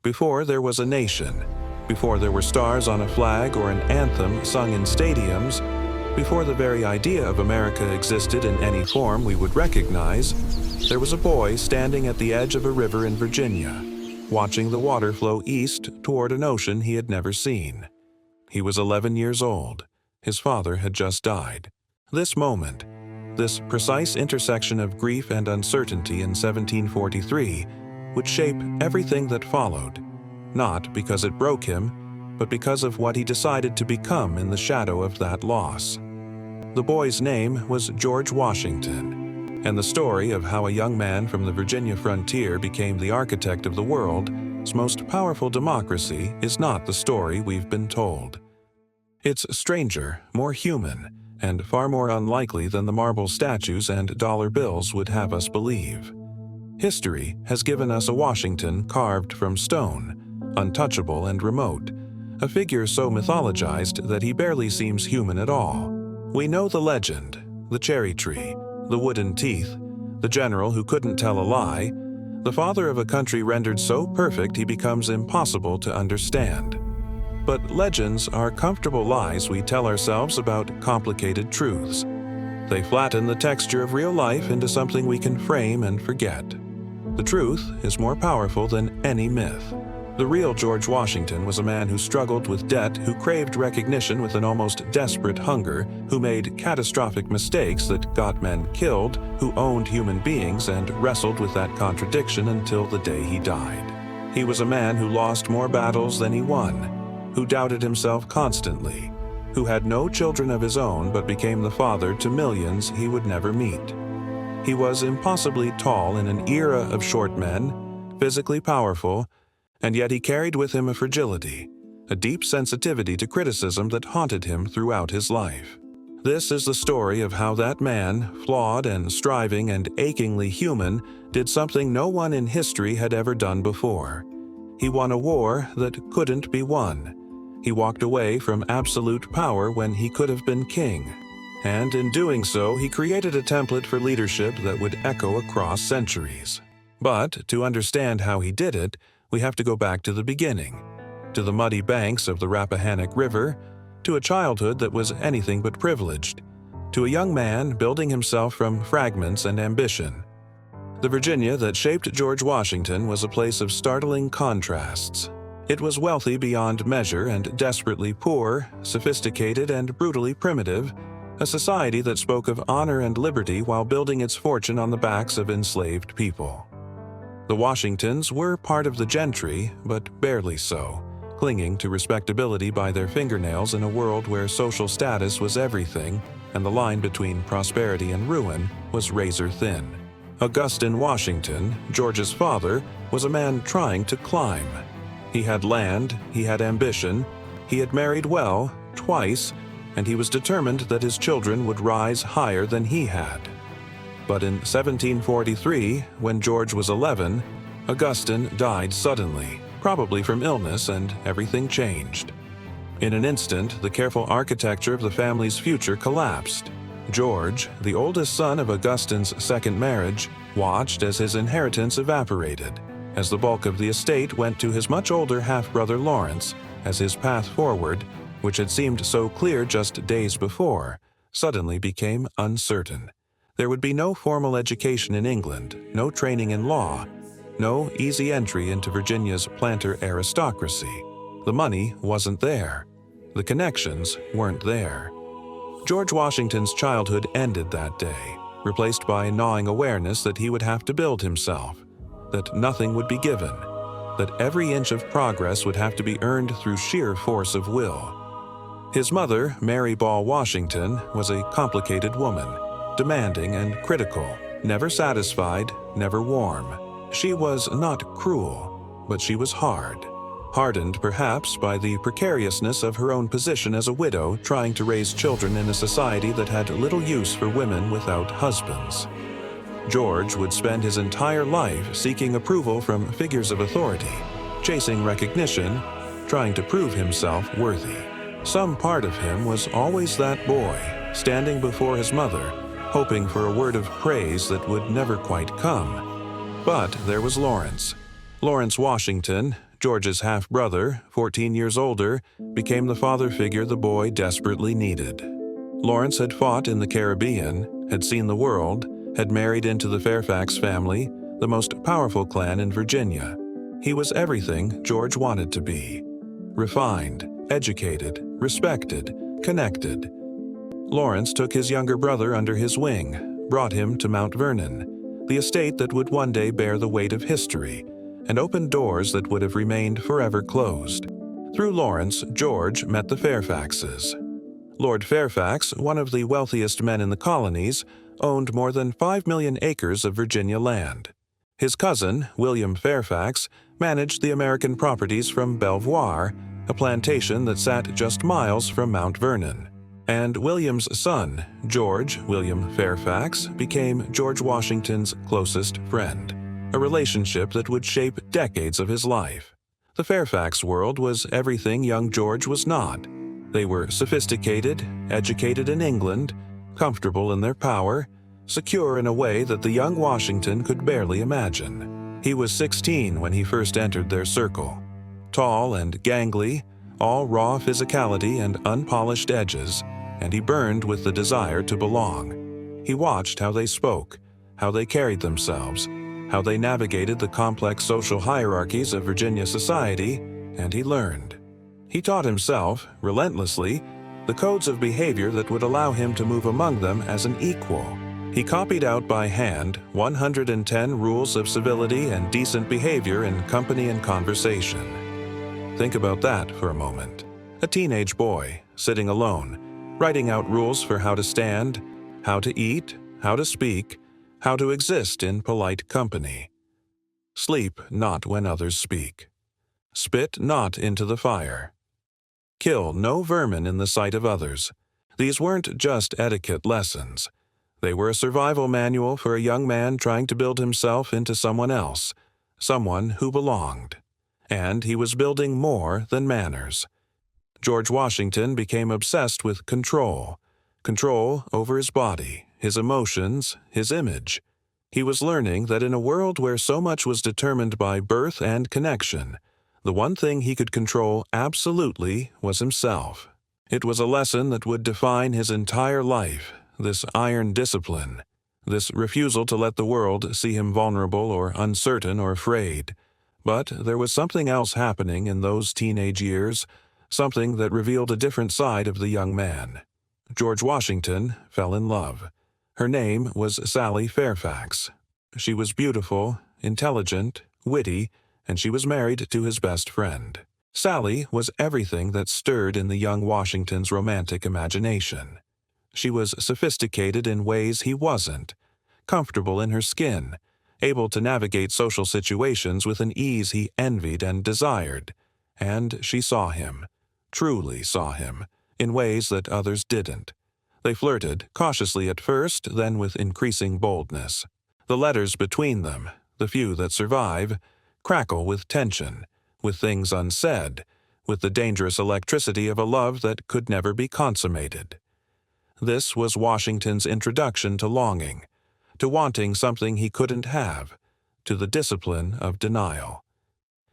Before there was a nation, before there were stars on a flag or an anthem sung in stadiums, before the very idea of America existed in any form we would recognize, there was a boy standing at the edge of a river in Virginia, watching the water flow east toward an ocean he had never seen. He was 11 years old. His father had just died. This moment, this precise intersection of grief and uncertainty in 1743, would shape everything that followed, not because it broke him, but because of what he decided to become in the shadow of that loss. The boy's name was George Washington, and the story of how a young man from the Virginia frontier became the architect of the world's most powerful democracy is not the story we've been told. It's stranger, more human, and far more unlikely than the marble statues and dollar bills would have us believe. History has given us a Washington carved from stone, untouchable and remote, a figure so mythologized that he barely seems human at all. We know the legend, the cherry tree, the wooden teeth, the general who couldn't tell a lie, the father of a country rendered so perfect he becomes impossible to understand. But legends are comfortable lies we tell ourselves about complicated truths. They flatten the texture of real life into something we can frame and forget. The truth is more powerful than any myth. The real George Washington was a man who struggled with debt, who craved recognition with an almost desperate hunger, who made catastrophic mistakes that got men killed, who owned human beings and wrestled with that contradiction until the day he died. He was a man who lost more battles than he won, who doubted himself constantly, who had no children of his own but became the father to millions he would never meet. He was impossibly tall in an era of short men, physically powerful, and yet he carried with him a fragility, a deep sensitivity to criticism that haunted him throughout his life. This is the story of how that man, flawed and striving and achingly human, did something no one in history had ever done before. He won a war that couldn't be won. He walked away from absolute power when he could have been king. And in doing so, he created a template for leadership that would echo across centuries. But to understand how he did it, we have to go back to the beginning, to the muddy banks of the Rappahannock River, to a childhood that was anything but privileged, to a young man building himself from fragments and ambition. The Virginia that shaped George Washington was a place of startling contrasts. It was wealthy beyond measure and desperately poor, sophisticated and brutally primitive, a society that spoke of honor and liberty while building its fortune on the backs of enslaved people. The Washingtons were part of the gentry, but barely so, clinging to respectability by their fingernails in a world where social status was everything and the line between prosperity and ruin was razor thin. Augustine Washington, George's father, was a man trying to climb. He had land, he had ambition, he had married well, twice, and he was determined that his children would rise higher than he had. But in 1743, when George was 11, Augustine died suddenly, probably from illness, and everything changed. In an instant, the careful architecture of the family's future collapsed. George, the oldest son of Augustine's second marriage, watched as his inheritance evaporated, as the bulk of the estate went to his much older half-brother Lawrence, as his path forward, which had seemed so clear just days before, suddenly became uncertain. There would be no formal education in England, no training in law, no easy entry into Virginia's planter aristocracy. The money wasn't there. The connections weren't there. George Washington's childhood ended that day, replaced by gnawing awareness that he would have to build himself, that nothing would be given, that every inch of progress would have to be earned through sheer force of will. His mother, Mary Ball Washington, was a complicated woman, demanding and critical, never satisfied, never warm. She was not cruel, but she was hard. Hardened perhaps by the precariousness of her own position as a widow trying to raise children in a society that had little use for women without husbands. George would spend his entire life seeking approval from figures of authority, chasing recognition, trying to prove himself worthy. Some part of him was always that boy, standing before his mother, hoping for a word of praise that would never quite come. But there was Lawrence Washington, George's half-brother, 14 years older, became the father figure the boy desperately needed. Lawrence had fought in the Caribbean, had seen the world, had married into the Fairfax family, the most powerful clan in Virginia. He was everything George wanted to be. Refined, educated, respected, connected. Lawrence took his younger brother under his wing, brought him to Mount Vernon, the estate that would one day bear the weight of history, and opened doors that would have remained forever closed. Through Lawrence, George met the Fairfaxes. Lord Fairfax, one of the wealthiest men in the colonies, owned more than 5 million acres of Virginia land. His cousin, William Fairfax, managed the American properties from Belvoir, a plantation that sat just miles from Mount Vernon. And William's son, George William Fairfax, became George Washington's closest friend, a relationship that would shape decades of his life. The Fairfax world was everything young George was not. They were sophisticated, educated in England, comfortable in their power, secure in a way that the young Washington could barely imagine. He was 16 when he first entered their circle. Tall and gangly, all raw physicality and unpolished edges, and he burned with the desire to belong. He watched how they spoke, how they carried themselves, how they navigated the complex social hierarchies of Virginia society, and he learned. He taught himself, relentlessly, the codes of behavior that would allow him to move among them as an equal. He copied out by hand 110 rules of civility and decent behavior in company and conversation. Think about that for a moment. A teenage boy, sitting alone, writing out rules for how to stand, how to eat, how to speak, how to exist in polite company. Sleep not when others speak. Spit not into the fire. Kill no vermin in the sight of others. These weren't just etiquette lessons. They were a survival manual for a young man trying to build himself into someone else, someone who belonged. And he was building more than manners. George Washington became obsessed with control over his body, his emotions, his image. He was learning that in a world where so much was determined by birth and connection, the one thing he could control absolutely was himself. It was a lesson that would define his entire life, this iron discipline, this refusal to let the world see him vulnerable or uncertain or afraid. But there was something else happening in those teenage years, something that revealed a different side of the young man. George Washington fell in love. Her name was Sally Fairfax. She was beautiful, intelligent, witty, and she was married to his best friend. Sally was everything that stirred in the young Washington's romantic imagination. She was sophisticated in ways he wasn't, comfortable in her skin, able to navigate social situations with an ease he envied and desired. And she saw him, truly saw him, in ways that others didn't. They flirted, cautiously at first, then with increasing boldness. The letters between them, the few that survive, crackle with tension, with things unsaid, with the dangerous electricity of a love that could never be consummated. This was Washington's introduction to longing, to wanting something he couldn't have, to the discipline of denial.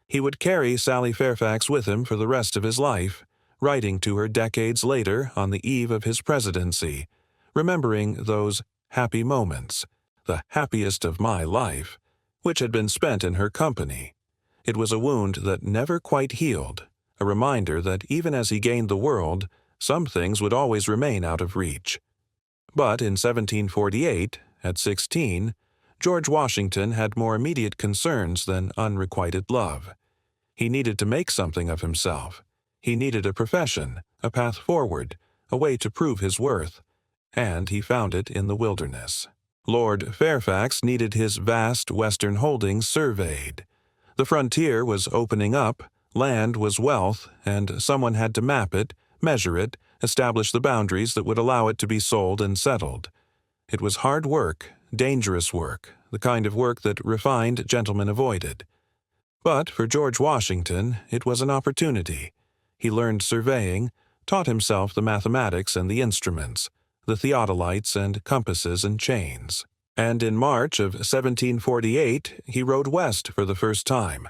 He would carry Sally Fairfax with him for the rest of his life, writing to her decades later on the eve of his presidency, remembering those happy moments, the happiest of my life, which had been spent in her company. It was a wound that never quite healed, a reminder that even as he gained the world, some things would always remain out of reach. But in 1748, at 16, George Washington had more immediate concerns than unrequited love. He needed to make something of himself. He needed a profession, a path forward, a way to prove his worth, and he found it in the wilderness. Lord Fairfax needed his vast western holdings surveyed. The frontier was opening up, land was wealth, and someone had to map it, measure it, establish the boundaries that would allow it to be sold and settled. It was hard work, dangerous work, the kind of work that refined gentlemen avoided. But for George Washington, it was an opportunity. He learned surveying, taught himself the mathematics and the instruments, the theodolites and compasses and chains. And in March of 1748, he rode west for the first time,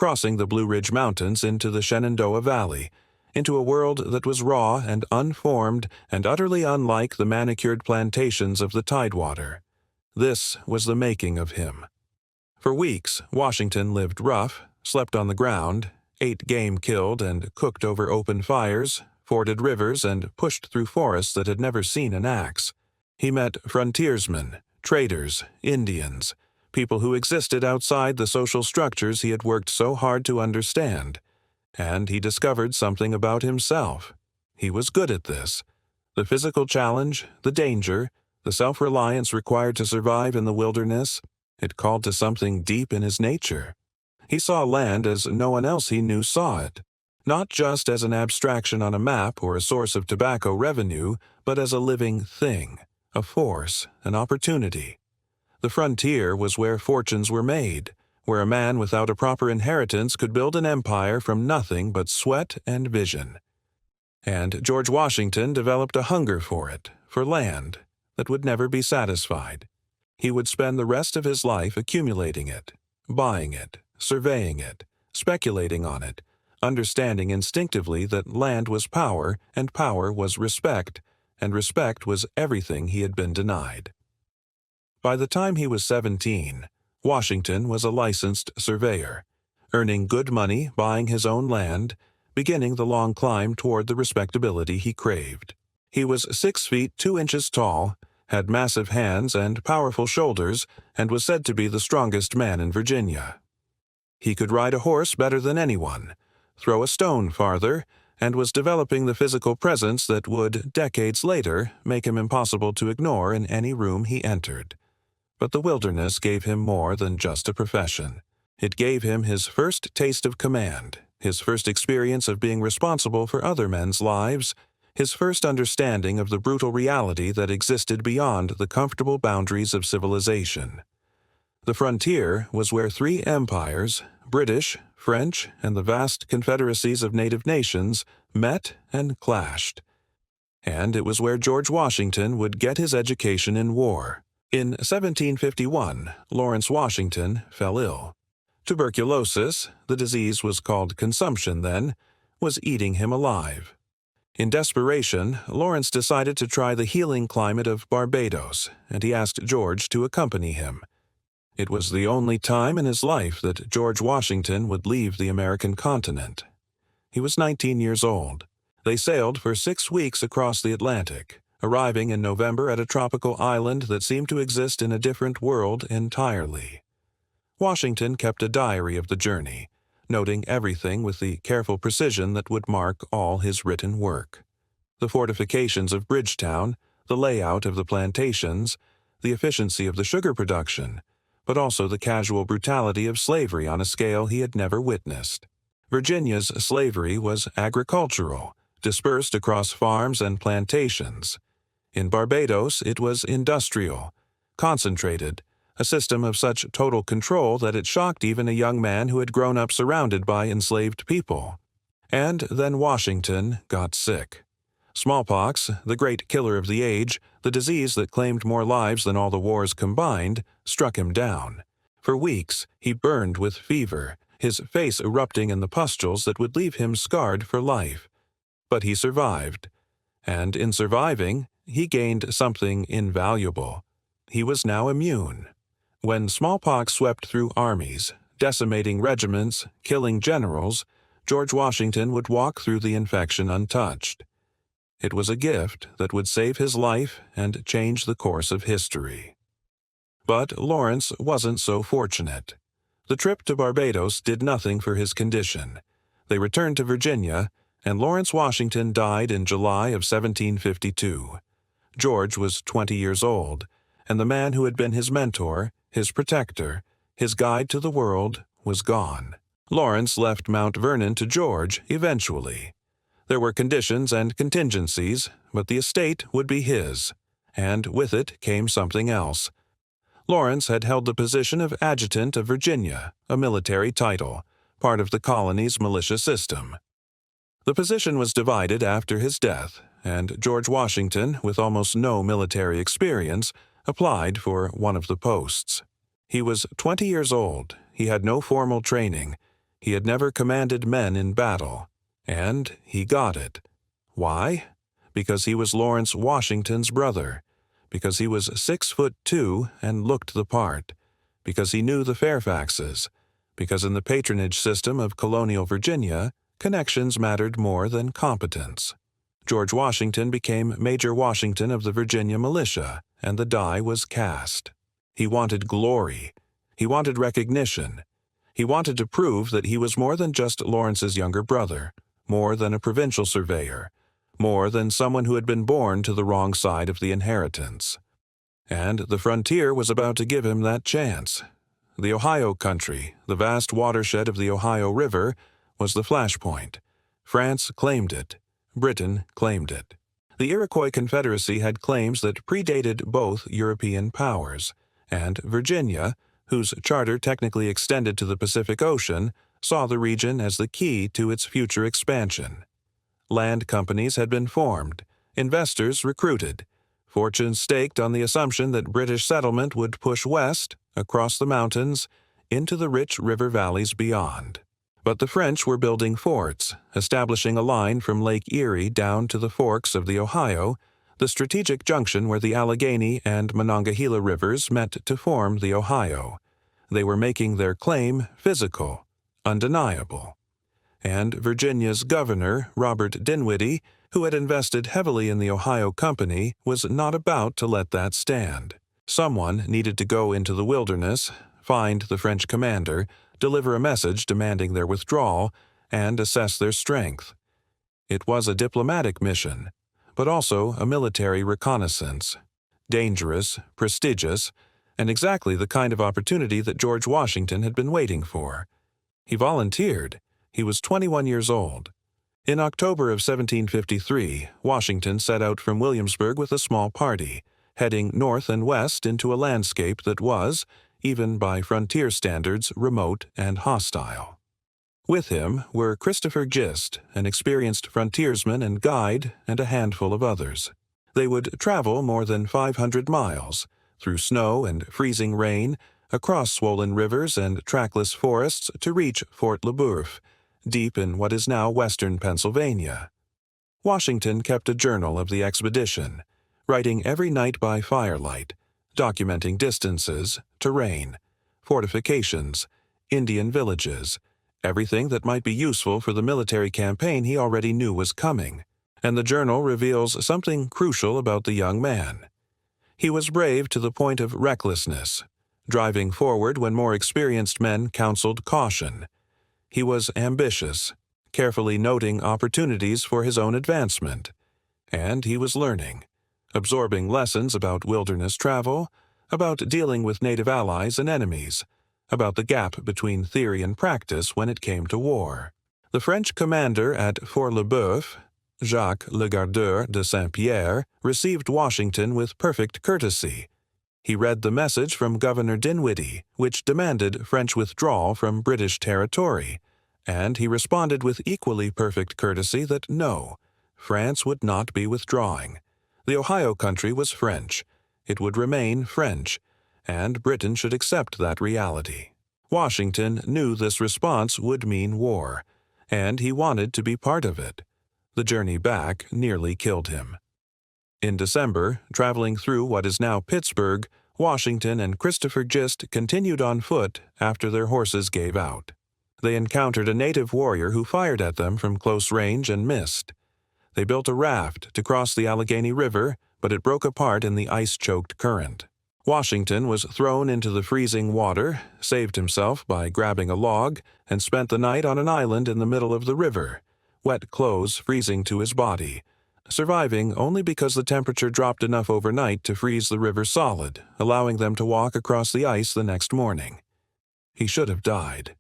crossing the Blue Ridge Mountains into the Shenandoah Valley, into a world that was raw and unformed and utterly unlike the manicured plantations of the Tidewater. This was the making of him. For weeks, Washington lived rough, slept on the ground, ate game killed and cooked over open fires, forded rivers, and pushed through forests that had never seen an axe. He met frontiersmen, traders, Indians, people who existed outside the social structures he had worked so hard to understand. And he discovered something about himself. He was good at this. The physical challenge, the danger, the self-reliance required to survive in the wilderness, it called to something deep in his nature. He saw land as no one else he knew saw it, not just as an abstraction on a map or a source of tobacco revenue, but as a living thing, a force, an opportunity. The frontier was where fortunes were made, where a man without a proper inheritance could build an empire from nothing but sweat and vision. And George Washington developed a hunger for it, for land, that would never be satisfied. He would spend the rest of his life accumulating it, buying it, surveying it, speculating on it, understanding instinctively that land was power, and power was respect, and respect was everything he had been denied. By the time he was 17, Washington was a licensed surveyor, earning good money buying his own land, beginning the long climb toward the respectability he craved. He was 6 feet 2 inches tall, had massive hands and powerful shoulders, and was said to be the strongest man in Virginia. He could ride a horse better than anyone, throw a stone farther, and was developing the physical presence that would, decades later, make him impossible to ignore in any room he entered. But the wilderness gave him more than just a profession. It gave him his first taste of command, his first experience of being responsible for other men's lives, his first understanding of the brutal reality that existed beyond the comfortable boundaries of civilization. The frontier was where 3 empires, British, French, and the vast confederacies of native nations, met and clashed. And it was where George Washington would get his education in war. In 1751, Lawrence Washington fell ill. Tuberculosis, the disease was called consumption then, was eating him alive. In desperation, Lawrence decided to try the healing climate of Barbados, and he asked George to accompany him. It was the only time in his life that George Washington would leave the American continent. He was 19 years old. They sailed for 6 weeks across the Atlantic, arriving in November at a tropical island that seemed to exist in a different world entirely. Washington kept a diary of the journey, noting everything with the careful precision that would mark all his written work. The fortifications of Bridgetown, the layout of the plantations, the efficiency of the sugar production, but also the casual brutality of slavery on a scale he had never witnessed. Virginia's slavery was agricultural, dispersed across farms and plantations. In Barbados, it was industrial, concentrated, a system of such total control that it shocked even a young man who had grown up surrounded by enslaved people. And then Washington got sick. Smallpox, the great killer of the age, the disease that claimed more lives than all the wars combined, struck him down. For weeks, he burned with fever, his face erupting in the pustules that would leave him scarred for life. But he survived. And in surviving, he gained something invaluable. He was now immune. When smallpox swept through armies, decimating regiments, killing generals, George Washington would walk through the infection untouched. It was a gift that would save his life and change the course of history. But Lawrence wasn't so fortunate. The trip to Barbados did nothing for his condition. They returned to Virginia, and Lawrence Washington died in July of 1752. George was 20 years old, and the man who had been his mentor, his protector, his guide to the world, was gone. Lawrence left Mount Vernon to George eventually. There were conditions and contingencies, but the estate would be his, and with it came something else. Lawrence had held the position of Adjutant of Virginia, a military title, part of the colony's militia system. The position was divided after his death, and George Washington, with almost no military experience, applied for one of the posts. He was 20 years old, he had no formal training, He had never commanded men in battle, and he got it. Why? Because he was Lawrence Washington's brother, because he was 6'2" and looked the part, because he knew the Fairfaxes, because in the patronage system of colonial Virginia, connections mattered more than competence. George Washington became Major Washington of the Virginia militia, and the die was cast. He wanted glory. He wanted recognition. He wanted to prove that he was more than just Lawrence's younger brother, more than a provincial surveyor, more than someone who had been born to the wrong side of the inheritance. And the frontier was about to give him that chance. The Ohio country, the vast watershed of the Ohio River, was the flashpoint. France claimed it. Britain claimed it. The Iroquois Confederacy had claims that predated both European powers, and Virginia, whose charter technically extended to the Pacific Ocean, saw the region as the key to its future expansion. Land companies had been formed, investors recruited, fortunes staked on the assumption that British settlement would push west, across the mountains, into the rich river valleys beyond. But the French were building forts, establishing a line from Lake Erie down to the forks of the Ohio, the strategic junction where the Allegheny and Monongahela rivers met to form the Ohio. They were making their claim physical, undeniable. And Virginia's governor, Robert Dinwiddie, who had invested heavily in the Ohio Company, was not about to let that stand. Someone needed to go into the wilderness, find the French commander, deliver a message demanding their withdrawal, and assess their strength. It was a diplomatic mission, but also a military reconnaissance. Dangerous, prestigious, and exactly the kind of opportunity that George Washington had been waiting for. He volunteered. He was 21 years old. In October of 1753, Washington set out from Williamsburg with a small party, heading north and west into a landscape that was, even by frontier standards, remote and hostile. With him were Christopher Gist, an experienced frontiersman and guide, and a handful of others. They would travel more than 500 miles, through snow and freezing rain, across swollen rivers and trackless forests to reach Fort Le Boeuf, deep in what is now western Pennsylvania. Washington kept a journal of the expedition, writing every night by firelight, documenting distances, terrain, fortifications, Indian villages, everything that might be useful for the military campaign he already knew was coming. And the journal reveals something crucial about the young man. He was brave to the point of recklessness, driving forward when more experienced men counseled caution. He was ambitious, carefully noting opportunities for his own advancement. And he was learning, absorbing lessons about wilderness travel, about dealing with native allies and enemies, about the gap between theory and practice when it came to war. The French commander at Fort Le Boeuf, Jacques Le Gardeur de Saint-Pierre, received Washington with perfect courtesy. He read the message from Governor Dinwiddie, which demanded French withdrawal from British territory, and he responded with equally perfect courtesy that no, France would not be withdrawing. The Ohio country was French. It would remain French, and Britain should accept that reality. Washington knew this response would mean war, and he wanted to be part of it. The journey back nearly killed him. In December, traveling through what is now Pittsburgh, Washington and Christopher Gist continued on foot after their horses gave out. They encountered a native warrior who fired at them from close range and missed. They built a raft to cross the Allegheny River, but it broke apart in the ice-choked current. Washington was thrown into the freezing water, saved himself by grabbing a log, and spent the night on an island in the middle of the river, wet clothes freezing to his body, surviving only because the temperature dropped enough overnight to freeze the river solid, allowing them to walk across the ice the next morning. He should have died.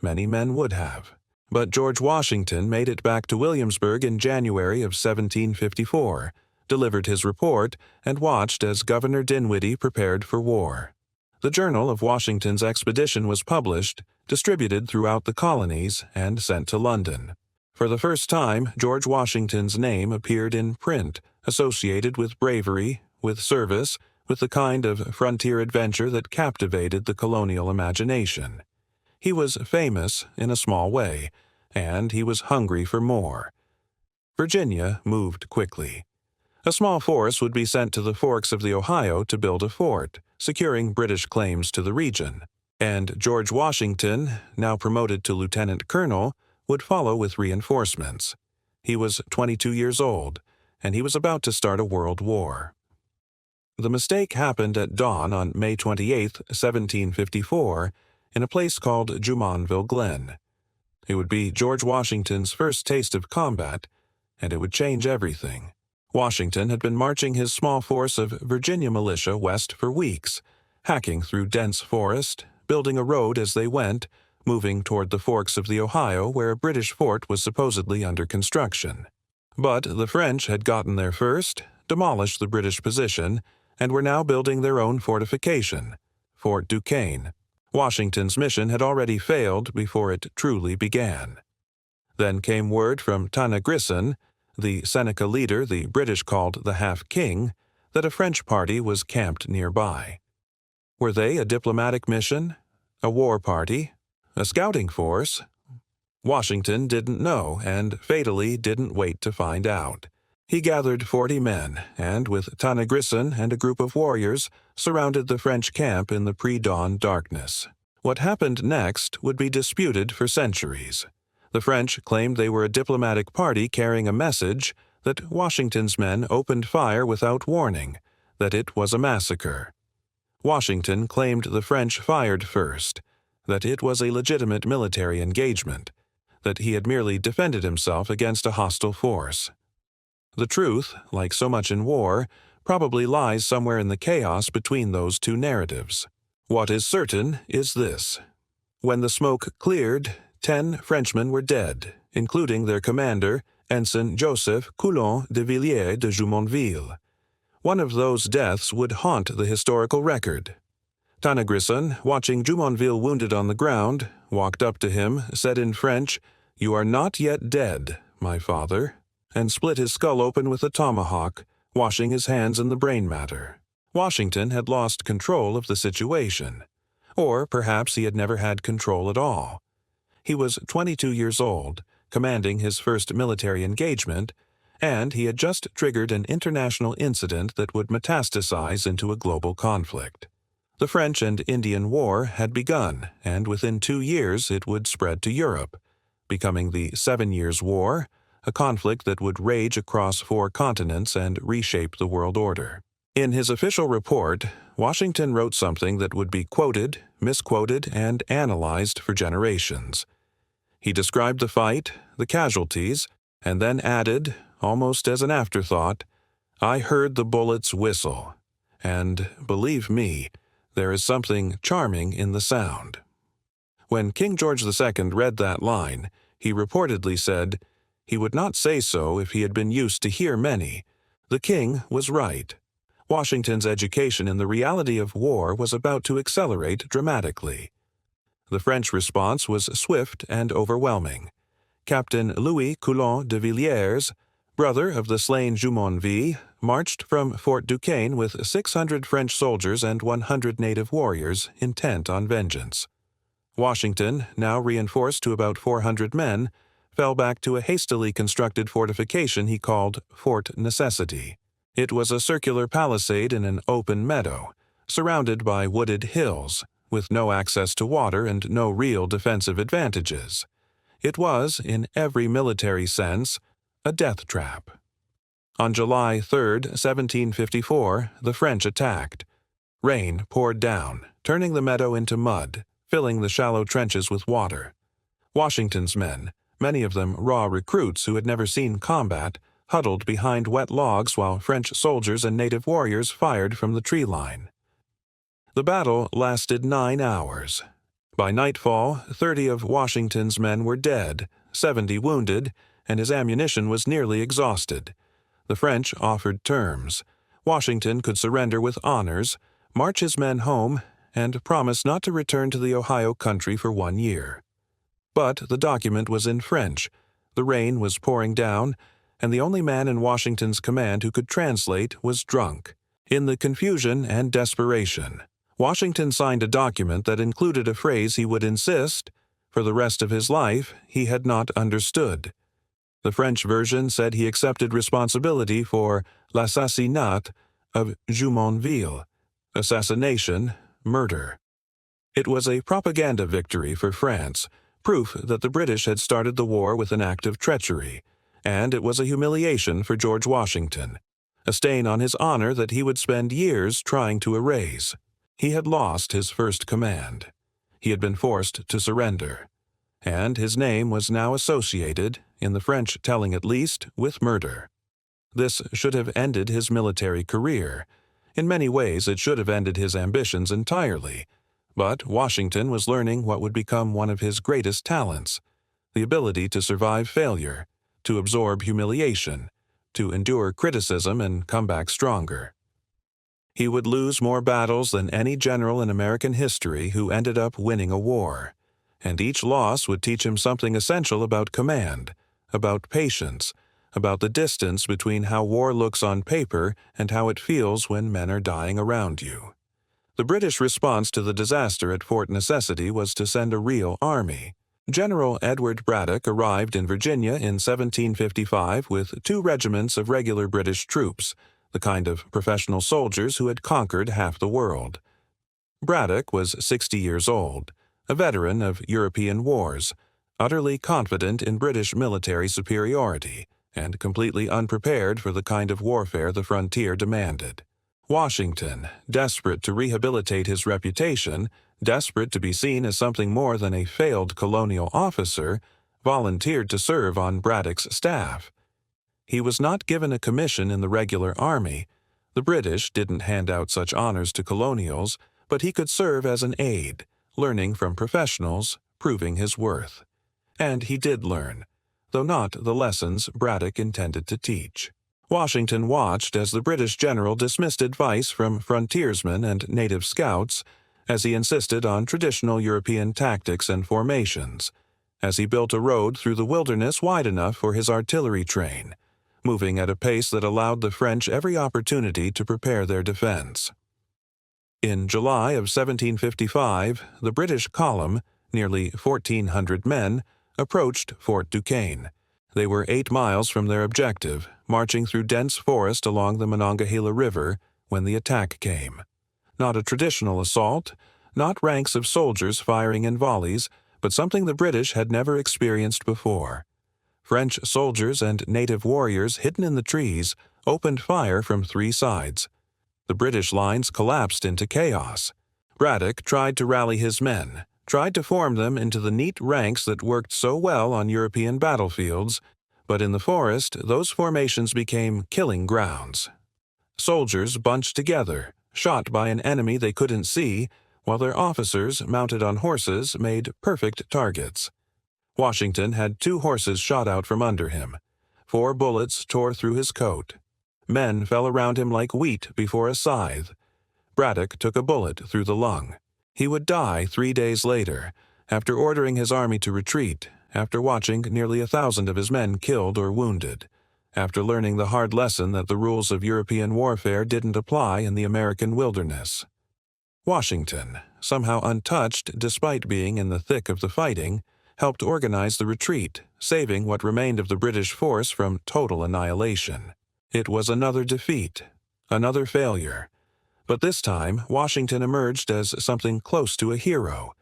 Many men would have. But George Washington made it back to Williamsburg in January of 1754, delivered his report, and watched as Governor Dinwiddie prepared for war. The journal of Washington's expedition was published, distributed throughout the colonies, and sent to London. For the first time, George Washington's name appeared in print, associated with bravery, with service, with the kind of frontier adventure that captivated the colonial imagination. He was famous in a small way, and he was hungry for more. Virginia moved quickly. A small force would be sent to the forks of the Ohio to build a fort, securing British claims to the region. And George Washington, now promoted to lieutenant colonel, would follow with reinforcements. He was 22 years old, and he was about to start a world war. The mistake happened at dawn on May 28, 1754, in a place called Jumonville Glen. It would be George Washington's first taste of combat, and it would change everything. Washington had been marching his small force of Virginia militia west for weeks, hacking through dense forest, building a road as they went, moving toward the forks of the Ohio where a British fort was supposedly under construction. But the French had gotten there first, demolished the British position, and were now building their own fortification, Fort Duquesne. Washington's mission had already failed before it truly began. Then came word from Tanagrisson, the Seneca leader the British called the Half-King, that a French party was camped nearby. Were they a diplomatic mission? A war party? A scouting force? Washington didn't know, and fatally didn't wait to find out. He gathered 40 men, and with Tanagrisson and a group of warriors, surrounded the French camp in the pre-dawn darkness. What happened next would be disputed for centuries. The French claimed they were a diplomatic party carrying a message, that Washington's men opened fire without warning, that it was a massacre. Washington claimed the French fired first, that it was a legitimate military engagement, that he had merely defended himself against a hostile force. The truth, like so much in war, probably lies somewhere in the chaos between those two narratives. What is certain is this. When the smoke cleared, 10 Frenchmen were dead, including their commander, Ensign Joseph Coulon de Villiers de Jumonville. One of those deaths would haunt the historical record. Tanagrisson, watching Jumonville wounded on the ground, walked up to him, said in French, "You are not yet dead, my father," and split his skull open with a tomahawk, washing his hands in the brain matter. Washington had lost control of the situation. Or perhaps he had never had control at all. He was 22 years old, commanding his first military engagement, and he had just triggered an international incident that would metastasize into a global conflict. The French and Indian War had begun, and within 2 years it would spread to Europe, becoming the 7 Years' War, a conflict that would rage across 4 continents and reshape the world order. In his official report, Washington wrote something that would be quoted, misquoted, and analyzed for generations. He described the fight, the casualties, and then added, almost as an afterthought, "I heard the bullets whistle, and, believe me, there is something charming in the sound." When King George II read that line, he reportedly said, he would not say so if he had been used to hear many. The king was right. Washington's education in the reality of war was about to accelerate dramatically. The French response was swift and overwhelming. Captain Louis Coulon de Villiers, brother of the slain Jumonville, marched from Fort Duquesne with 600 French soldiers and 100 native warriors intent on vengeance. Washington, now reinforced to about 400 men, fell back to a hastily constructed fortification he called Fort Necessity. It was a circular palisade in an open meadow, surrounded by wooded hills, with no access to water and no real defensive advantages. It was, in every military sense, a death trap. On July 3, 1754, the French attacked. Rain poured down, turning the meadow into mud, filling the shallow trenches with water. Washington's men, many of them raw recruits who had never seen combat, huddled behind wet logs while French soldiers and native warriors fired from the tree line. The battle lasted 9 hours. By nightfall, 30 of Washington's men were dead, 70 wounded, and his ammunition was nearly exhausted. The French offered terms. Washington could surrender with honors, march his men home, and promise not to return to the Ohio country for 1 year. But the document was in French, the rain was pouring down, and the only man in Washington's command who could translate was drunk. In the confusion and desperation, Washington signed a document that included a phrase he would insist, for the rest of his life, he had not understood. The French version said he accepted responsibility for l'assassinat of Jumonville, assassination, murder. It was a propaganda victory for France, proof that the British had started the war with an act of treachery, and it was a humiliation for George Washington, a stain on his honor that he would spend years trying to erase. He had lost his first command. He had been forced to surrender, and his name was now associated, in the French telling at least, with murder. This should have ended his military career. In many ways, it should have ended his ambitions entirely. But Washington was learning what would become one of his greatest talents, the ability to survive failure, to absorb humiliation, to endure criticism and come back stronger. He would lose more battles than any general in American history who ended up winning a war, and each loss would teach him something essential about command, about patience, about the distance between how war looks on paper and how it feels when men are dying around you. The British response to the disaster at Fort Necessity was to send a real army. General Edward Braddock arrived in Virginia in 1755 with 2 regiments of regular British troops, the kind of professional soldiers who had conquered half the world. Braddock was 60 years old, a veteran of European wars, utterly confident in British military superiority, and completely unprepared for the kind of warfare the frontier demanded. Washington, desperate to rehabilitate his reputation, desperate to be seen as something more than a failed colonial officer, volunteered to serve on Braddock's staff. He was not given a commission in the regular army. The British didn't hand out such honors to colonials, but he could serve as an aide, learning from professionals, proving his worth. And he did learn, though not the lessons Braddock intended to teach. Washington watched as the British general dismissed advice from frontiersmen and native scouts, as he insisted on traditional European tactics and formations, as he built a road through the wilderness wide enough for his artillery train, moving at a pace that allowed the French every opportunity to prepare their defense. In July of 1755, the British column, nearly 1,400 men, approached Fort Duquesne. They were 8 miles from their objective, marching through dense forest along the Monongahela River, when the attack came. Not a traditional assault, not ranks of soldiers firing in volleys, but something the British had never experienced before. French soldiers and native warriors hidden in the trees opened fire from 3 sides. The British lines collapsed into chaos. Braddock tried to rally his men, tried to form them into the neat ranks that worked so well on European battlefields, but in the forest, those formations became killing grounds. Soldiers bunched together, shot by an enemy they couldn't see, while their officers, mounted on horses, made perfect targets. Washington had 2 horses shot out from under him. 4 bullets tore through his coat. Men fell around him like wheat before a scythe. Braddock took a bullet through the lung. He would die 3 days later, after ordering his army to retreat, after watching nearly 1,000 of his men killed or wounded, after learning the hard lesson that the rules of European warfare didn't apply in the American wilderness. Washington, somehow untouched despite being in the thick of the fighting, helped organize the retreat, saving what remained of the British force from total annihilation. It was another defeat, another failure. But this time, Washington emerged as something close to a hero.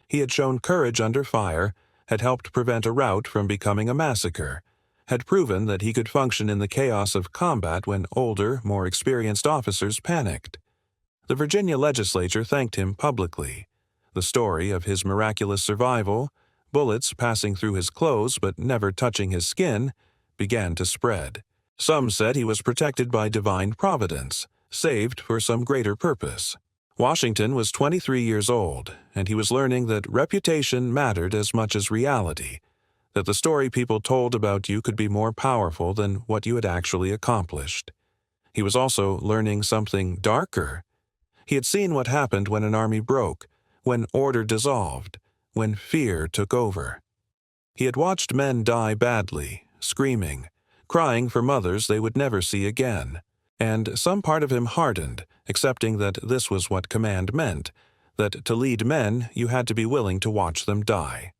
He had shown courage under fire, had helped prevent a rout from becoming a massacre, had proven that he could function in the chaos of combat when older, more experienced officers panicked. The Virginia legislature thanked him publicly. The story of his miraculous survival, bullets passing through his clothes but never touching his skin, began to spread. Some said he was protected by divine providence, saved for some greater purpose. Washington was 23 years old, and he was learning that reputation mattered as much as reality, that the story people told about you could be more powerful than what you had actually accomplished. He was also learning something darker. He had seen what happened when an army broke, when order dissolved, when fear took over. He had watched men die badly, screaming, crying for mothers they would never see again. and some part of him hardened, accepting that this was what command meant, that to lead men you had to be willing to watch them die.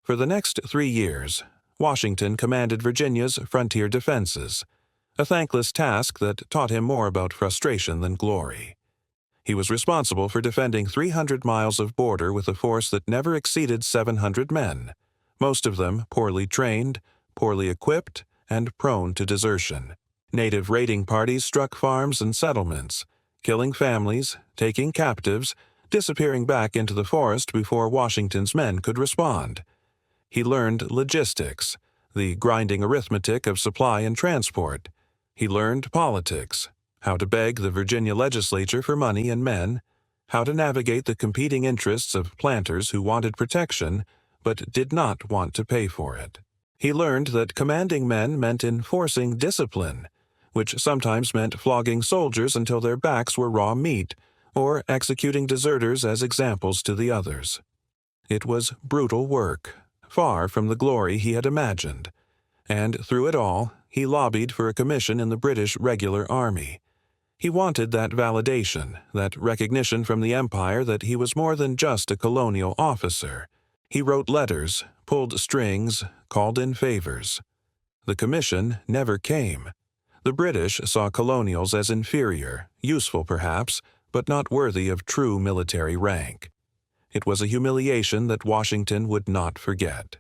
For the next 3 years, Washington commanded Virginia's frontier defenses, a thankless task that taught him more about frustration than glory. He was responsible for defending 300 miles of border with a force that never exceeded 700 men, most of them poorly trained, poorly equipped, and prone to desertion. Native raiding parties struck farms and settlements, killing families, taking captives, disappearing back into the forest before Washington's men could respond. He learned logistics, the grinding arithmetic of supply and transport. He learned politics, how to beg the Virginia legislature for money and men, how to navigate the competing interests of planters who wanted protection but did not want to pay for it. He learned that commanding men meant enforcing discipline, which sometimes meant flogging soldiers until their backs were raw meat, or executing deserters as examples to the others. It was brutal work, far from the glory he had imagined, and through it all, he lobbied for a commission in the British regular army. He wanted that validation, that recognition from the Empire that he was more than just a colonial officer. He wrote letters, pulled strings, called in favors. The commission never came. The British saw colonials as inferior, useful perhaps, but not worthy of true military rank. It was a humiliation that Washington would not forget.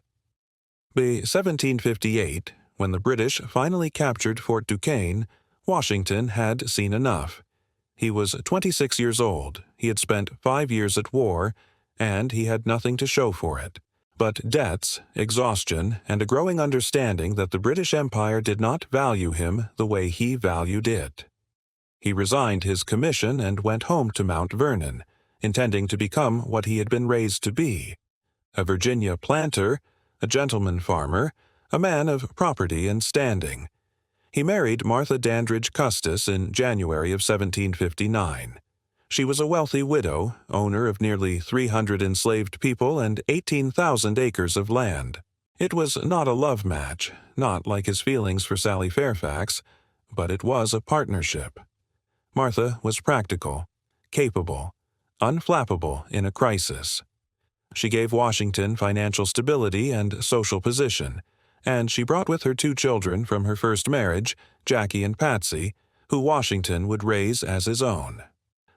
By 1758, when the British finally captured Fort Duquesne, Washington had seen enough. He was 26 years old, he had spent 5 years at war, and he had nothing to show for it, but debts, exhaustion, and a growing understanding that the British Empire did not value him the way he valued it. He resigned his commission and went home to Mount Vernon, intending to become what he had been raised to be, a Virginia planter, a gentleman farmer, a man of property and standing. He married Martha Dandridge Custis in January of 1759. She was a wealthy widow, owner of nearly 300 enslaved people and 18,000 acres of land. It was not a love match, not like his feelings for Sally Fairfax, but it was a partnership. Martha was practical, capable, unflappable in a crisis. She gave Washington financial stability and social position, and she brought with her 2 children from her first marriage, Jackie and Patsy, who Washington would raise as his own.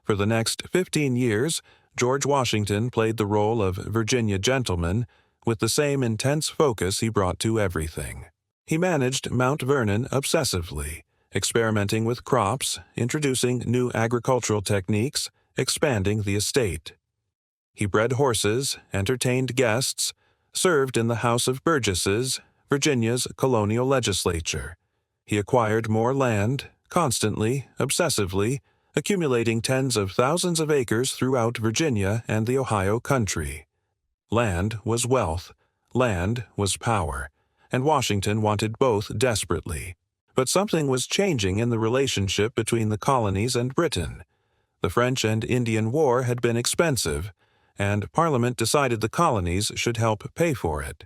For the next 15 years, George Washington played the role of Virginia gentleman with the same intense focus he brought to everything. He managed Mount Vernon obsessively, experimenting with crops, introducing new agricultural techniques, expanding the estate. He bred horses, entertained guests, served in the House of Burgesses, Virginia's colonial legislature. He acquired more land, constantly, obsessively, accumulating tens of thousands of acres throughout Virginia and the Ohio country. Land was wealth, land was power, and Washington wanted both desperately. But something was changing in the relationship between the colonies and Britain. The French and Indian War had been expensive, and Parliament decided the colonies should help pay for it.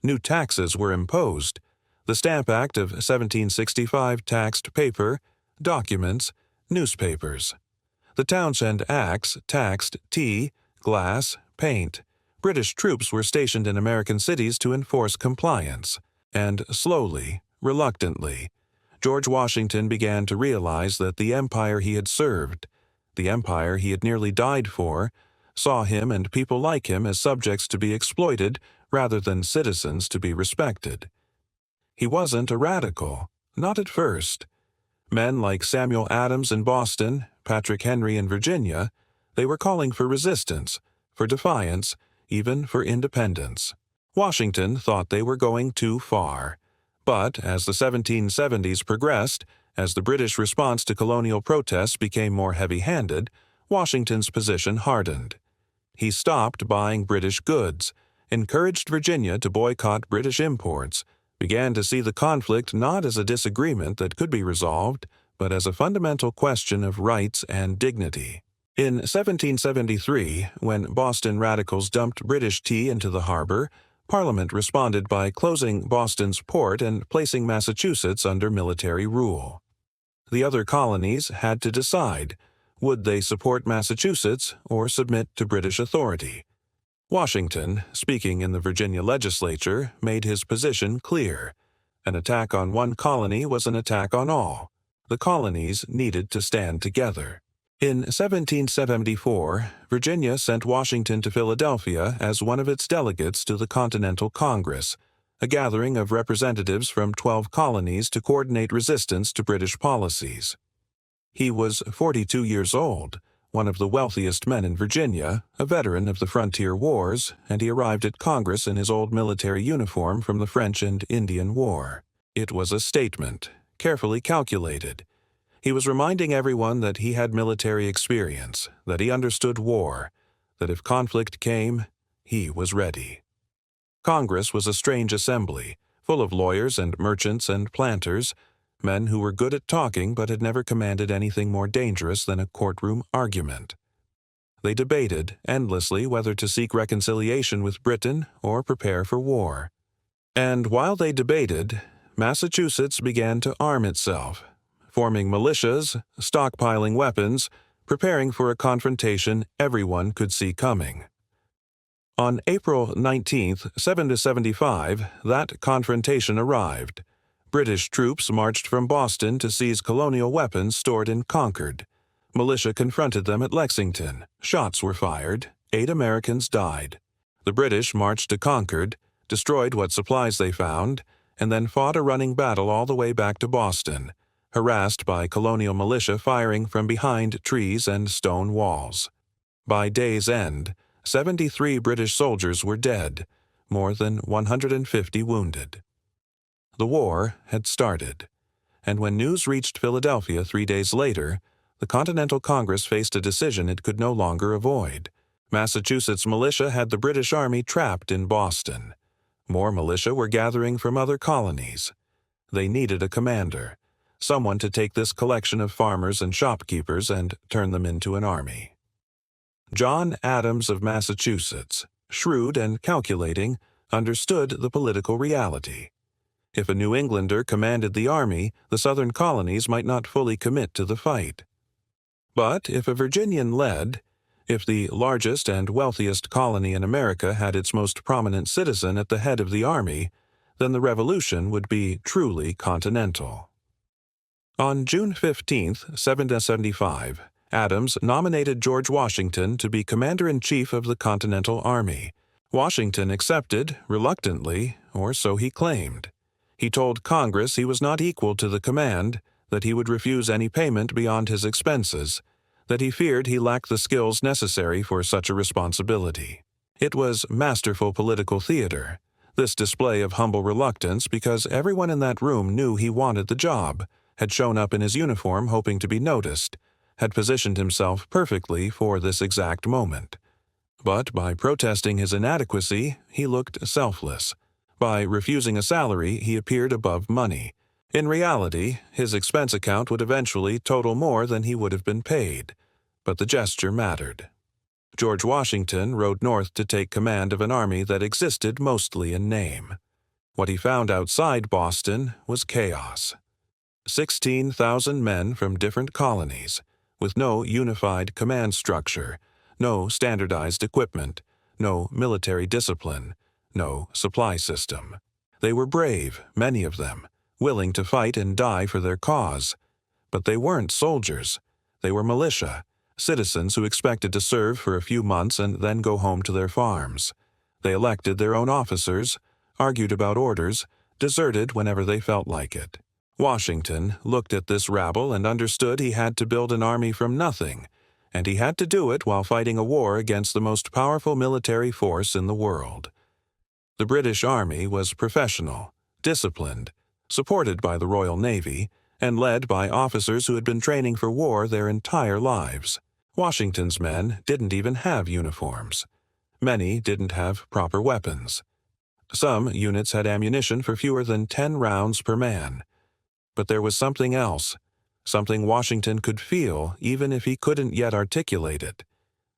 New taxes were imposed. The Stamp Act of 1765 taxed paper, documents, newspapers. The Townshend Acts taxed tea, glass, paint. British troops were stationed in American cities to enforce compliance, and slowly, reluctantly, George Washington began to realize that the empire he had served, the empire he had nearly died for, saw him and people like him as subjects to be exploited rather than citizens to be respected. He wasn't a radical, not at first. Men like Samuel Adams in Boston, Patrick Henry in Virginia, they were calling for resistance, for defiance, even for independence. Washington thought they were going too far. But as the 1770s progressed, as the British response to colonial protests became more heavy-handed, Washington's position hardened. He stopped buying British goods, encouraged Virginia to boycott British imports, began to see the conflict not as a disagreement that could be resolved, but as a fundamental question of rights and dignity. In 1773, when Boston radicals dumped British tea into the harbor, Parliament responded by closing Boston's port and placing Massachusetts under military rule. The other colonies had to decide, would they support Massachusetts or submit to British authority? Washington, speaking in the Virginia legislature, made his position clear. An attack on one colony was an attack on all. The colonies needed to stand together. In 1774, Virginia sent Washington to Philadelphia as one of its delegates to the Continental Congress, a gathering of representatives from 12 colonies to coordinate resistance to British policies. He was 42 years old, one of the wealthiest men in Virginia, a veteran of the frontier wars, and he arrived at Congress in his old military uniform from the French and Indian War. It was a statement, carefully calculated. He was reminding everyone that he had military experience, that he understood war, that if conflict came, he was ready. Congress was a strange assembly, full of lawyers and merchants and planters, men who were good at talking but had never commanded anything more dangerous than a courtroom argument. They debated endlessly whether to seek reconciliation with Britain or prepare for war. And while they debated, Massachusetts began to arm itself, forming militias, stockpiling weapons, preparing for a confrontation everyone could see coming. On April 19, 1775, that confrontation arrived. British troops marched from Boston to seize colonial weapons stored in Concord. Militia confronted them at Lexington. Shots were fired. 8 Americans died. The British marched to Concord, destroyed what supplies they found, and then fought a running battle all the way back to Boston, harassed by colonial militia firing from behind trees and stone walls. By day's end, 73 British soldiers were dead, more than 150 wounded. The war had started, and when news reached Philadelphia 3 days later, the Continental Congress faced a decision it could no longer avoid. Massachusetts militia had the British Army trapped in Boston. More militia were gathering from other colonies. They needed a commander, someone to take this collection of farmers and shopkeepers and turn them into an army. John Adams of Massachusetts, shrewd and calculating, understood the political reality. If a New Englander commanded the army, the southern colonies might not fully commit to the fight. But if a Virginian led, if the largest and wealthiest colony in America had its most prominent citizen at the head of the army, then the revolution would be truly continental. On June 15, 1775, Adams nominated George Washington to be Commander-in-Chief of the Continental Army. Washington accepted, reluctantly, or so he claimed. He told Congress he was not equal to the command, that he would refuse any payment beyond his expenses, that he feared he lacked the skills necessary for such a responsibility. It was masterful political theater, this display of humble reluctance, because everyone in that room knew he wanted the job, had shown up in his uniform hoping to be noticed, had positioned himself perfectly for this exact moment. But by protesting his inadequacy, he looked selfless. By refusing a salary, he appeared above money. In reality, his expense account would eventually total more than he would have been paid. But the gesture mattered. George Washington rode north to take command of an army that existed mostly in name. What he found outside Boston was chaos. 16,000 men from different colonies, with no unified command structure, no standardized equipment, no military discipline, no supply system. They were brave, many of them, willing to fight and die for their cause. But they weren't soldiers. They were militia, citizens who expected to serve for a few months and then go home to their farms. They elected their own officers, argued about orders, deserted whenever they felt like it. Washington looked at this rabble and understood he had to build an army from nothing, and he had to do it while fighting a war against the most powerful military force in the world. The British Army was professional, disciplined, supported by the Royal Navy, and led by officers who had been training for war their entire lives. Washington's men didn't even have uniforms. Many didn't have proper weapons. Some units had ammunition for fewer than 10 rounds per man. But there was something else, something Washington could feel even if he couldn't yet articulate it.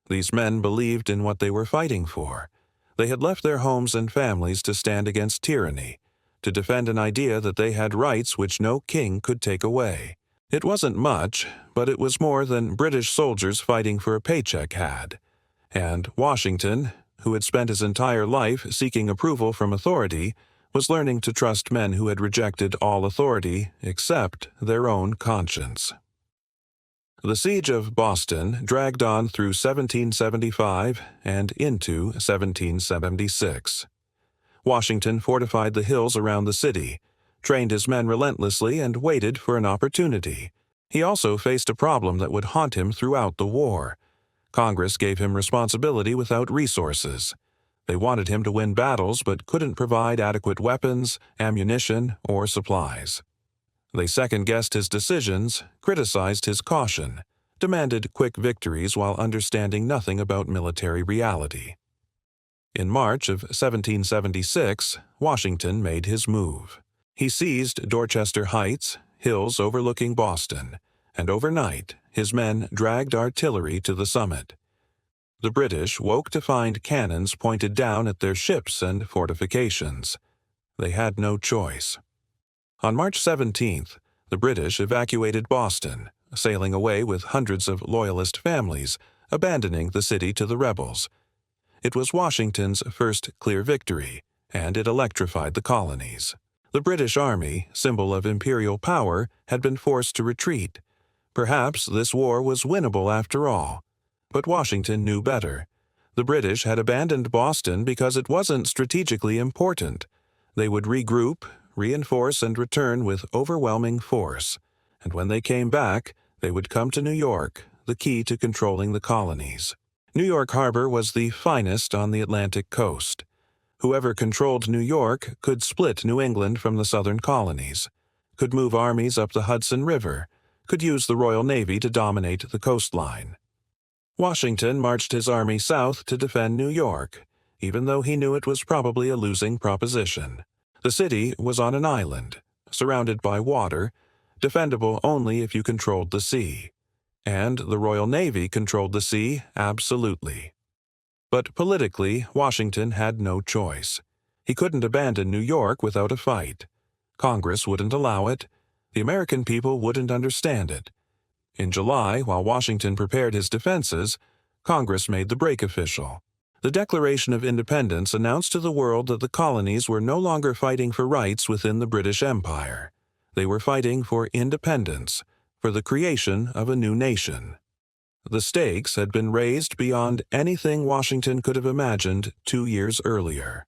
These men believed in what they were fighting for. They had left their homes and families to stand against tyranny, to defend an idea that they had rights which no king could take away. It wasn't much, but it was more than British soldiers fighting for a paycheck had. And Washington, who had spent his entire life seeking approval from authority, was learning to trust men who had rejected all authority except their own conscience. The siege of Boston dragged on through 1775 and into 1776. Washington fortified the hills around the city, trained his men relentlessly, and waited for an opportunity. He also faced a problem that would haunt him throughout the war. Congress gave him responsibility without resources. They wanted him to win battles but couldn't provide adequate weapons, ammunition, or supplies. They second-guessed his decisions, criticized his caution, demanded quick victories while understanding nothing about military reality. In March of 1776, Washington made his move. He seized Dorchester Heights, hills overlooking Boston, and overnight his men dragged artillery to the summit. The British woke to find cannons pointed down at their ships and fortifications. They had no choice. On March 17th, the British evacuated Boston, sailing away with hundreds of Loyalist families, abandoning the city to the rebels. It was Washington's first clear victory, and it electrified the colonies. The British Army, symbol of imperial power, had been forced to retreat. Perhaps this war was winnable after all. But Washington knew better. The British had abandoned Boston because it wasn't strategically important. They would regroup, reinforce, and return with overwhelming force. And when they came back, they would come to New York, the key to controlling the colonies. New York Harbor was the finest on the Atlantic coast. Whoever controlled New York could split New England from the southern colonies, could move armies up the Hudson River, could use the Royal Navy to dominate the coastline. Washington marched his army south to defend New York, even though he knew it was probably a losing proposition. The city was on an island, surrounded by water, defendable only if you controlled the sea. And the Royal Navy controlled the sea absolutely. But politically, Washington had no choice. He couldn't abandon New York without a fight. Congress wouldn't allow it. The American people wouldn't understand it. In July, while Washington prepared his defenses, Congress made the break official. The Declaration of Independence announced to the world that the colonies were no longer fighting for rights within the British Empire. They were fighting for independence, for the creation of a new nation. The stakes had been raised beyond anything Washington could have imagined 2 years earlier.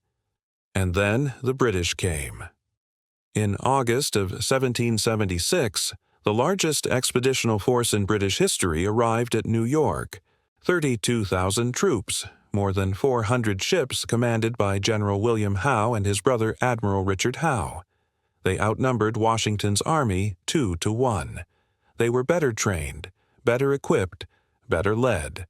And then the British came. In August of 1776, the largest expeditional force in British history arrived at New York. 32,000 troops, more than 400 ships commanded by General William Howe and his brother Admiral Richard Howe. They outnumbered Washington's army 2-1. They were better trained, better equipped, better led,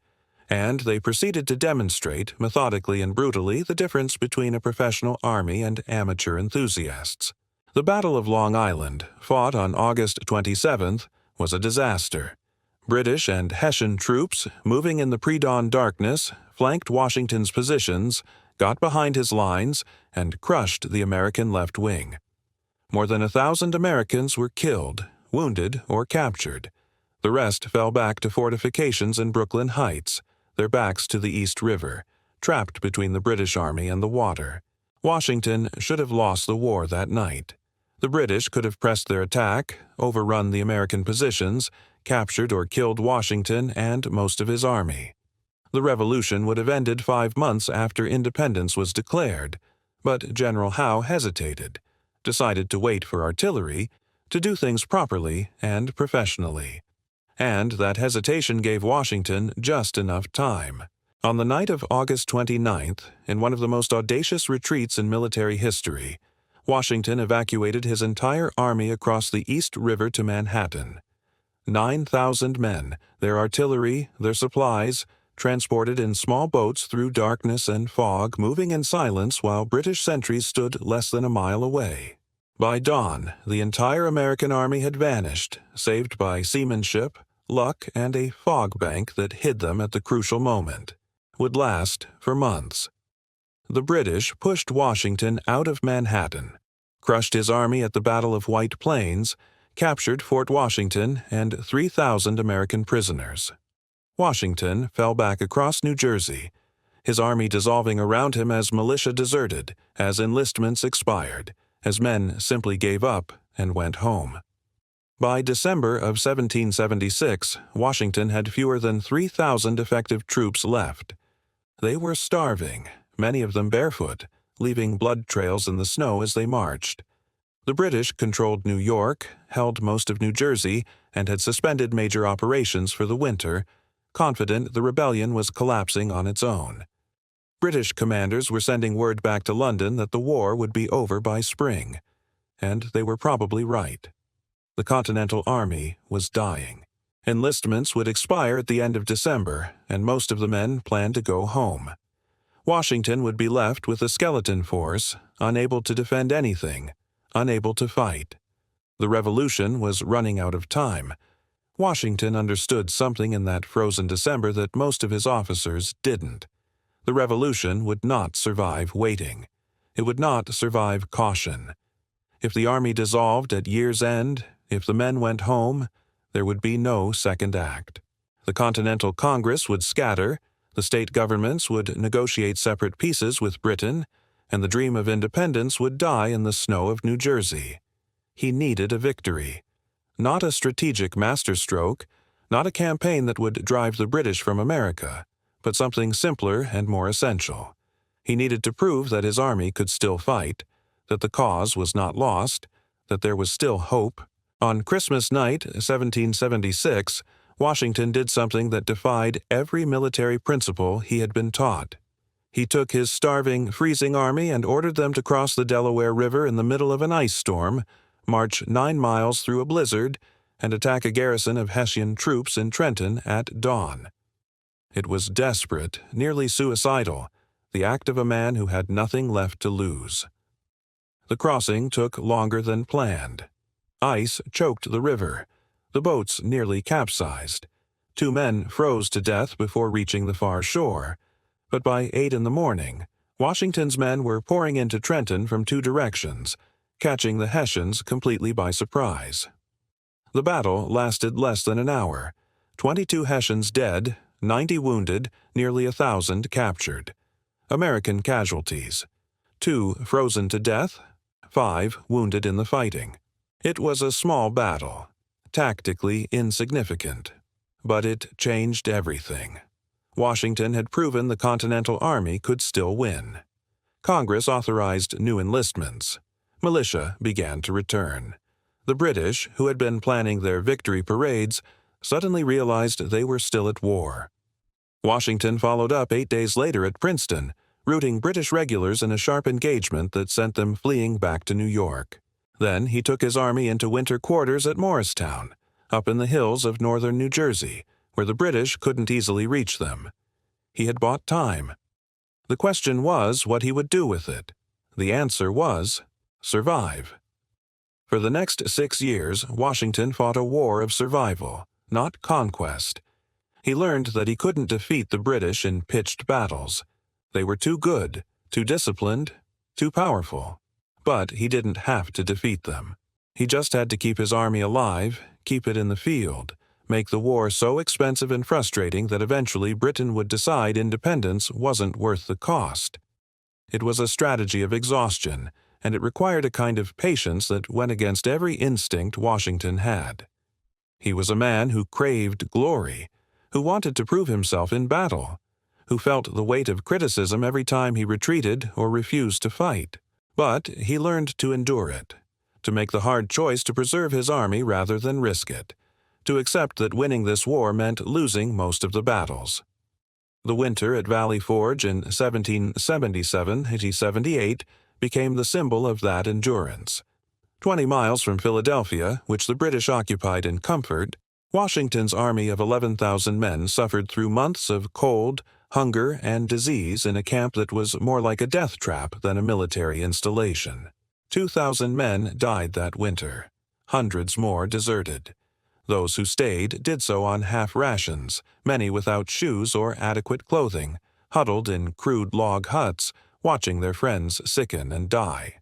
and they proceeded to demonstrate, methodically and brutally, the difference between a professional army and amateur enthusiasts. The Battle of Long Island, fought on August 27th, was a disaster. British and Hessian troops, moving in the pre-dawn darkness, flanked Washington's positions, got behind his lines, and crushed the American left wing. More than 1,000 Americans were killed, wounded, or captured. The rest fell back to fortifications in Brooklyn Heights, their backs to the East River, trapped between the British Army and the water. Washington should have lost the war that night. The British could have pressed their attack, overrun the American positions, captured or killed Washington and most of his army. The revolution would have ended 5 months after independence was declared, but General Howe hesitated, decided to wait for artillery, to do things properly and professionally. And that hesitation gave Washington just enough time. On the night of August 29th, in one of the most audacious retreats in military history, Washington evacuated his entire army across the East River to Manhattan. 9,000 men, their artillery, their supplies, transported in small boats through darkness and fog, moving in silence while British sentries stood less than a mile away. By dawn, the entire American army had vanished, saved by seamanship, luck, and a fog bank that hid them at the crucial moment. Would last for months. The British pushed Washington out of Manhattan, crushed his army at the Battle of White Plains, captured Fort Washington and 3,000 American prisoners. Washington fell back across New Jersey, his army dissolving around him as militia deserted, as enlistments expired, as men simply gave up and went home. By December of 1776, Washington had fewer than 3,000 effective troops left. They were starving, many of them barefoot, leaving blood trails in the snow as they marched. The British controlled New York, held most of New Jersey, and had suspended major operations for the winter, confident the rebellion was collapsing on its own. British commanders were sending word back to London that the war would be over by spring, and they were probably right. The Continental Army was dying. Enlistments would expire at the end of December, and most of the men planned to go home. Washington would be left with a skeleton force, unable to defend anything, unable to fight. The revolution was running out of time. Washington understood something in that frozen December that most of his officers didn't. The revolution would not survive waiting. It would not survive caution. If the army dissolved at year's end, if the men went home, there would be no second act. The Continental Congress would scatter, the state governments would negotiate separate peaces with Britain, and the dream of independence would die in the snow of New Jersey. He needed a victory. Not a strategic masterstroke, not a campaign that would drive the British from America, but something simpler and more essential. He needed to prove that his army could still fight, that the cause was not lost, that there was still hope. On Christmas night, 1776, Washington did something that defied every military principle he had been taught. He took his starving, freezing army and ordered them to cross the Delaware River in the middle of an ice storm, march 9 miles through a blizzard, and attack a garrison of Hessian troops in Trenton at dawn. It was desperate, nearly suicidal, the act of a man who had nothing left to lose. The crossing took longer than planned. Ice choked the river. The boats nearly capsized. 2 men froze to death before reaching the far shore. But by 8 in the morning, Washington's men were pouring into Trenton from 2 directions, catching the Hessians completely by surprise. The battle lasted less than an hour. 22 Hessians dead, 90 wounded, nearly 1,000 captured. American casualties: 2 frozen to death, 5 wounded in the fighting. It was a small battle, tactically insignificant, but it changed everything. Washington had proven the Continental Army could still win. Congress authorized new enlistments. Militia began to return. The British, who had been planning their victory parades, suddenly realized they were still at war. Washington followed up 8 days later at Princeton, routing British regulars in a sharp engagement that sent them fleeing back to New York. Then he took his army into winter quarters at Morristown, up in the hills of northern New Jersey, where the British couldn't easily reach them. He had bought time. The question was what he would do with it. The answer was survive. For the next 6 years, Washington fought a war of survival, not conquest. He learned that he couldn't defeat the British in pitched battles. They were too good, too disciplined, too powerful. But he didn't have to defeat them. He just had to keep his army alive, keep it in the field, make the war so expensive and frustrating that eventually Britain would decide independence wasn't worth the cost. It was a strategy of exhaustion, and it required a kind of patience that went against every instinct Washington had. He was a man who craved glory, who wanted to prove himself in battle, who felt the weight of criticism every time he retreated or refused to fight. But he learned to endure it, to make the hard choice to preserve his army rather than risk it, to accept that winning this war meant losing most of the battles. The winter at Valley Forge in 1777-78 became the symbol of that endurance. 20 miles from Philadelphia, which the British occupied in comfort, Washington's army of 11,000 men suffered through months of cold, hunger, and disease in a camp that was more like a death trap than a military installation. 2,000 men died that winter. Hundreds more deserted. Those who stayed did so on half rations, many without shoes or adequate clothing, huddled in crude log huts, watching their friends sicken and die.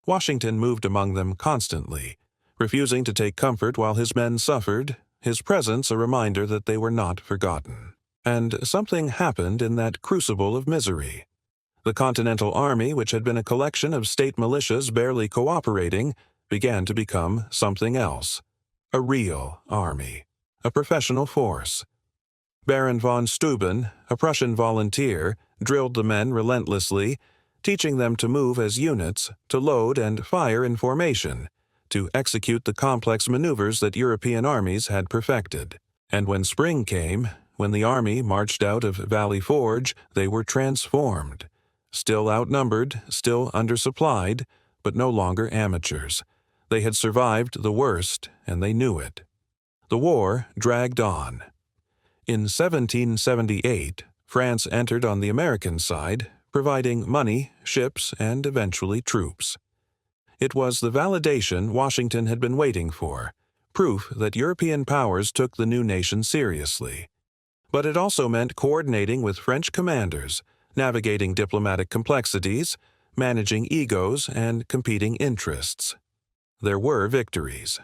Washington moved among them constantly, refusing to take comfort while his men suffered, his presence a reminder that they were not forgotten. And something happened in that crucible of misery. The Continental Army, which had been a collection of state militias barely cooperating, began to become something else. A real army. A professional force. Baron von Steuben, a Prussian volunteer, drilled the men relentlessly, teaching them to move as units, to load and fire in formation, to execute the complex maneuvers that European armies had perfected. And when spring came, when the army marched out of Valley Forge, they were transformed. Still outnumbered, still undersupplied, but no longer amateurs. They had survived the worst, and they knew it. The war dragged on. In 1778, France entered on the American side, providing money, ships, and eventually troops. It was the validation Washington had been waiting for, proof that European powers took the new nation seriously. But it also meant coordinating with French commanders, navigating diplomatic complexities, managing egos, and competing interests. There were victories.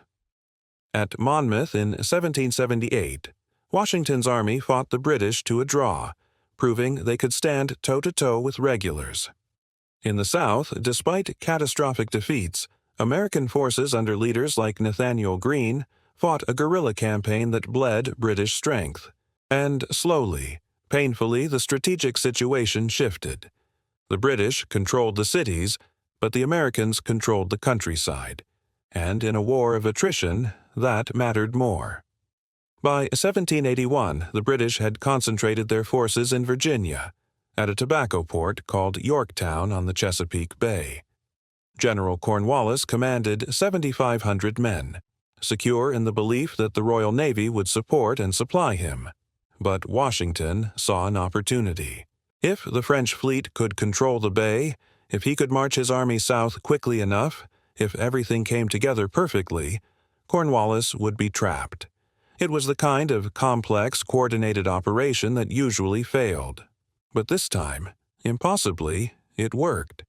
At Monmouth in 1778, Washington's army fought the British to a draw, proving they could stand toe-to-toe with regulars. In the South, despite catastrophic defeats, American forces under leaders like Nathaniel Greene fought a guerrilla campaign that bled British strength. And slowly, painfully, the strategic situation shifted. The British controlled the cities, but the Americans controlled the countryside. And in a war of attrition, that mattered more. By 1781, the British had concentrated their forces in Virginia, at a tobacco port called Yorktown on the Chesapeake Bay. General Cornwallis commanded 7,500 men, secure in the belief that the Royal Navy would support and supply him. But Washington saw an opportunity. If the French fleet could control the bay, if he could march his army south quickly enough, if everything came together perfectly, Cornwallis would be trapped. It was the kind of complex, coordinated operation that usually failed. But this time, impossibly, it worked.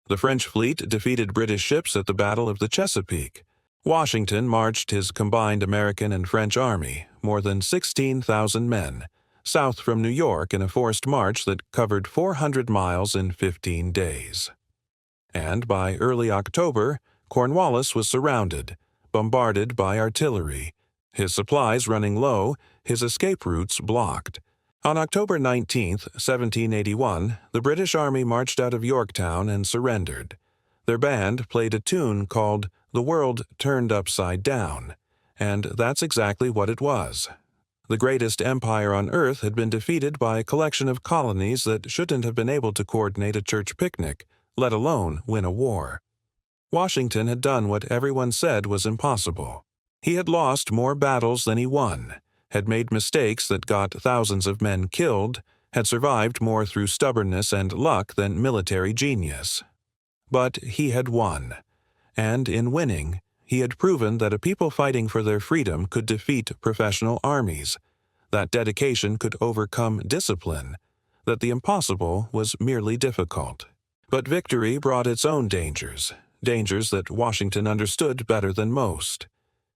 The French fleet defeated British ships at the Battle of the Chesapeake. Washington marched his combined American and French army, more than 16,000 men, south from New York in a forced march that covered 400 miles in 15 days. And by early October, Cornwallis was surrounded, bombarded by artillery, his supplies running low, his escape routes blocked. On October 19, 1781, the British Army marched out of Yorktown and surrendered. Their band played a tune called "The World Turned Upside Down," and that's exactly what it was. The greatest empire on earth had been defeated by a collection of colonies that shouldn't have been able to coordinate a church picnic, let alone win a war. Washington had done what everyone said was impossible. He had lost more battles than he won, had made mistakes that got thousands of men killed, had survived more through stubbornness and luck than military genius. But he had won, and in winning, he had proven that a people fighting for their freedom could defeat professional armies, that dedication could overcome discipline, that the impossible was merely difficult. But victory brought its own dangers, dangers that Washington understood better than most.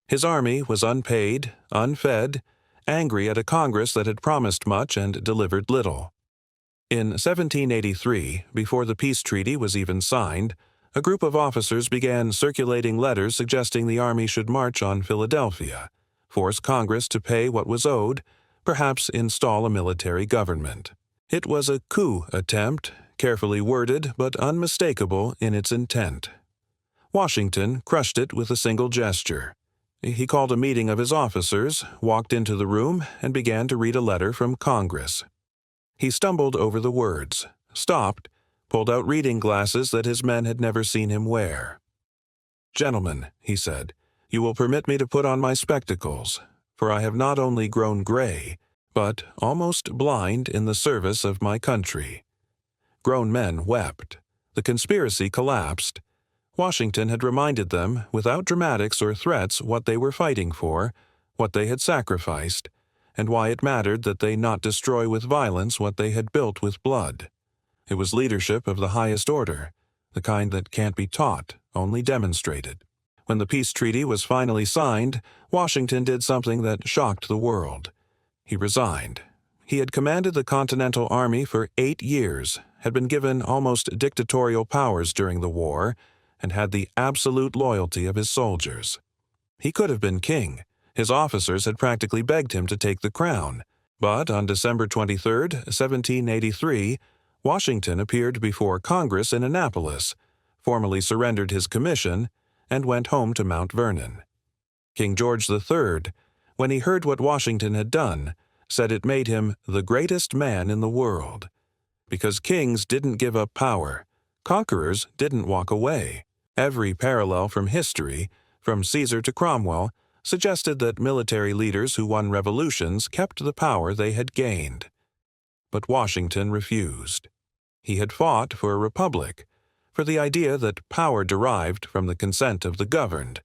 His army was unpaid, unfed, angry at a Congress that had promised much and delivered little. In 1783, before the peace treaty was even signed, a group of officers began circulating letters suggesting the army should march on Philadelphia, force Congress to pay what was owed, perhaps install a military government. It was a coup attempt, carefully worded but unmistakable in its intent. Washington crushed it with a single gesture. He called a meeting of his officers, walked into the room, and began to read a letter from Congress. He stumbled over the words, stopped, pulled out reading glasses that his men had never seen him wear. "Gentlemen," he said, "you will permit me to put on my spectacles, for I have not only grown gray, but almost blind in the service of my country." Grown men wept. The conspiracy collapsed. Washington had reminded them, without dramatics or threats, what they were fighting for, what they had sacrificed, and why it mattered that they not destroy with violence what they had built with blood. It was leadership of the highest order, the kind that can't be taught, only demonstrated. When the peace treaty was finally signed, Washington did something that shocked the world. He resigned. He had commanded the Continental Army for 8 years, had been given almost dictatorial powers during the war, and had the absolute loyalty of his soldiers. He could have been king. His officers had practically begged him to take the crown. But on December 23, 1783, Washington appeared before Congress in Annapolis, formally surrendered his commission, and went home to Mount Vernon. King George III, when he heard what Washington had done, said it made him the greatest man in the world. Because kings didn't give up power, conquerors didn't walk away. Every parallel from history, from Caesar to Cromwell, suggested that military leaders who won revolutions kept the power they had gained. But Washington refused. He had fought for a republic, for the idea that power derived from the consent of the governed,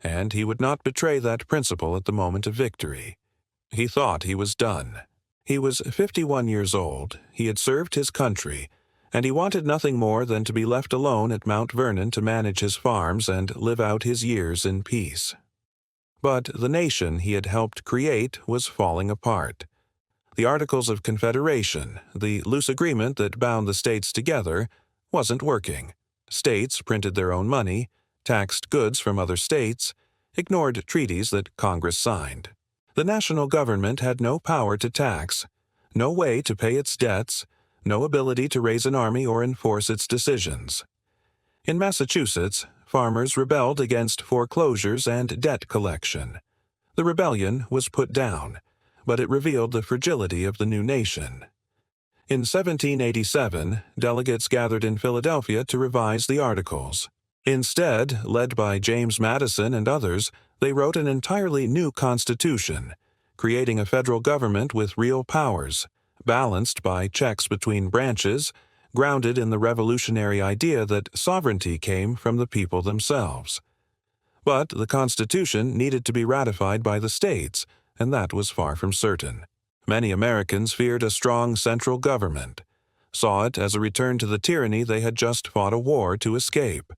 and he would not betray that principle at the moment of victory. He thought he was done. He was 51 years old, he had served his country, and he wanted nothing more than to be left alone at Mount Vernon to manage his farms and live out his years in peace. But the nation he had helped create was falling apart. The Articles of Confederation, the loose agreement that bound the states together, wasn't working. States printed their own money, taxed goods from other states, ignored treaties that Congress signed. The national government had no power to tax, no way to pay its debts, no ability to raise an army or enforce its decisions. In Massachusetts, farmers rebelled against foreclosures and debt collection. The rebellion was put down, but it revealed the fragility of the new nation. In 1787, delegates gathered in Philadelphia to revise the Articles. Instead, led by James Madison and others, they wrote an entirely new constitution, creating a federal government with real powers, balanced by checks between branches, grounded in the revolutionary idea that sovereignty came from the people themselves. But the Constitution needed to be ratified by the states, and that was far from certain. Many Americans feared a strong central government, saw it as a return to the tyranny they had just fought a war to escape.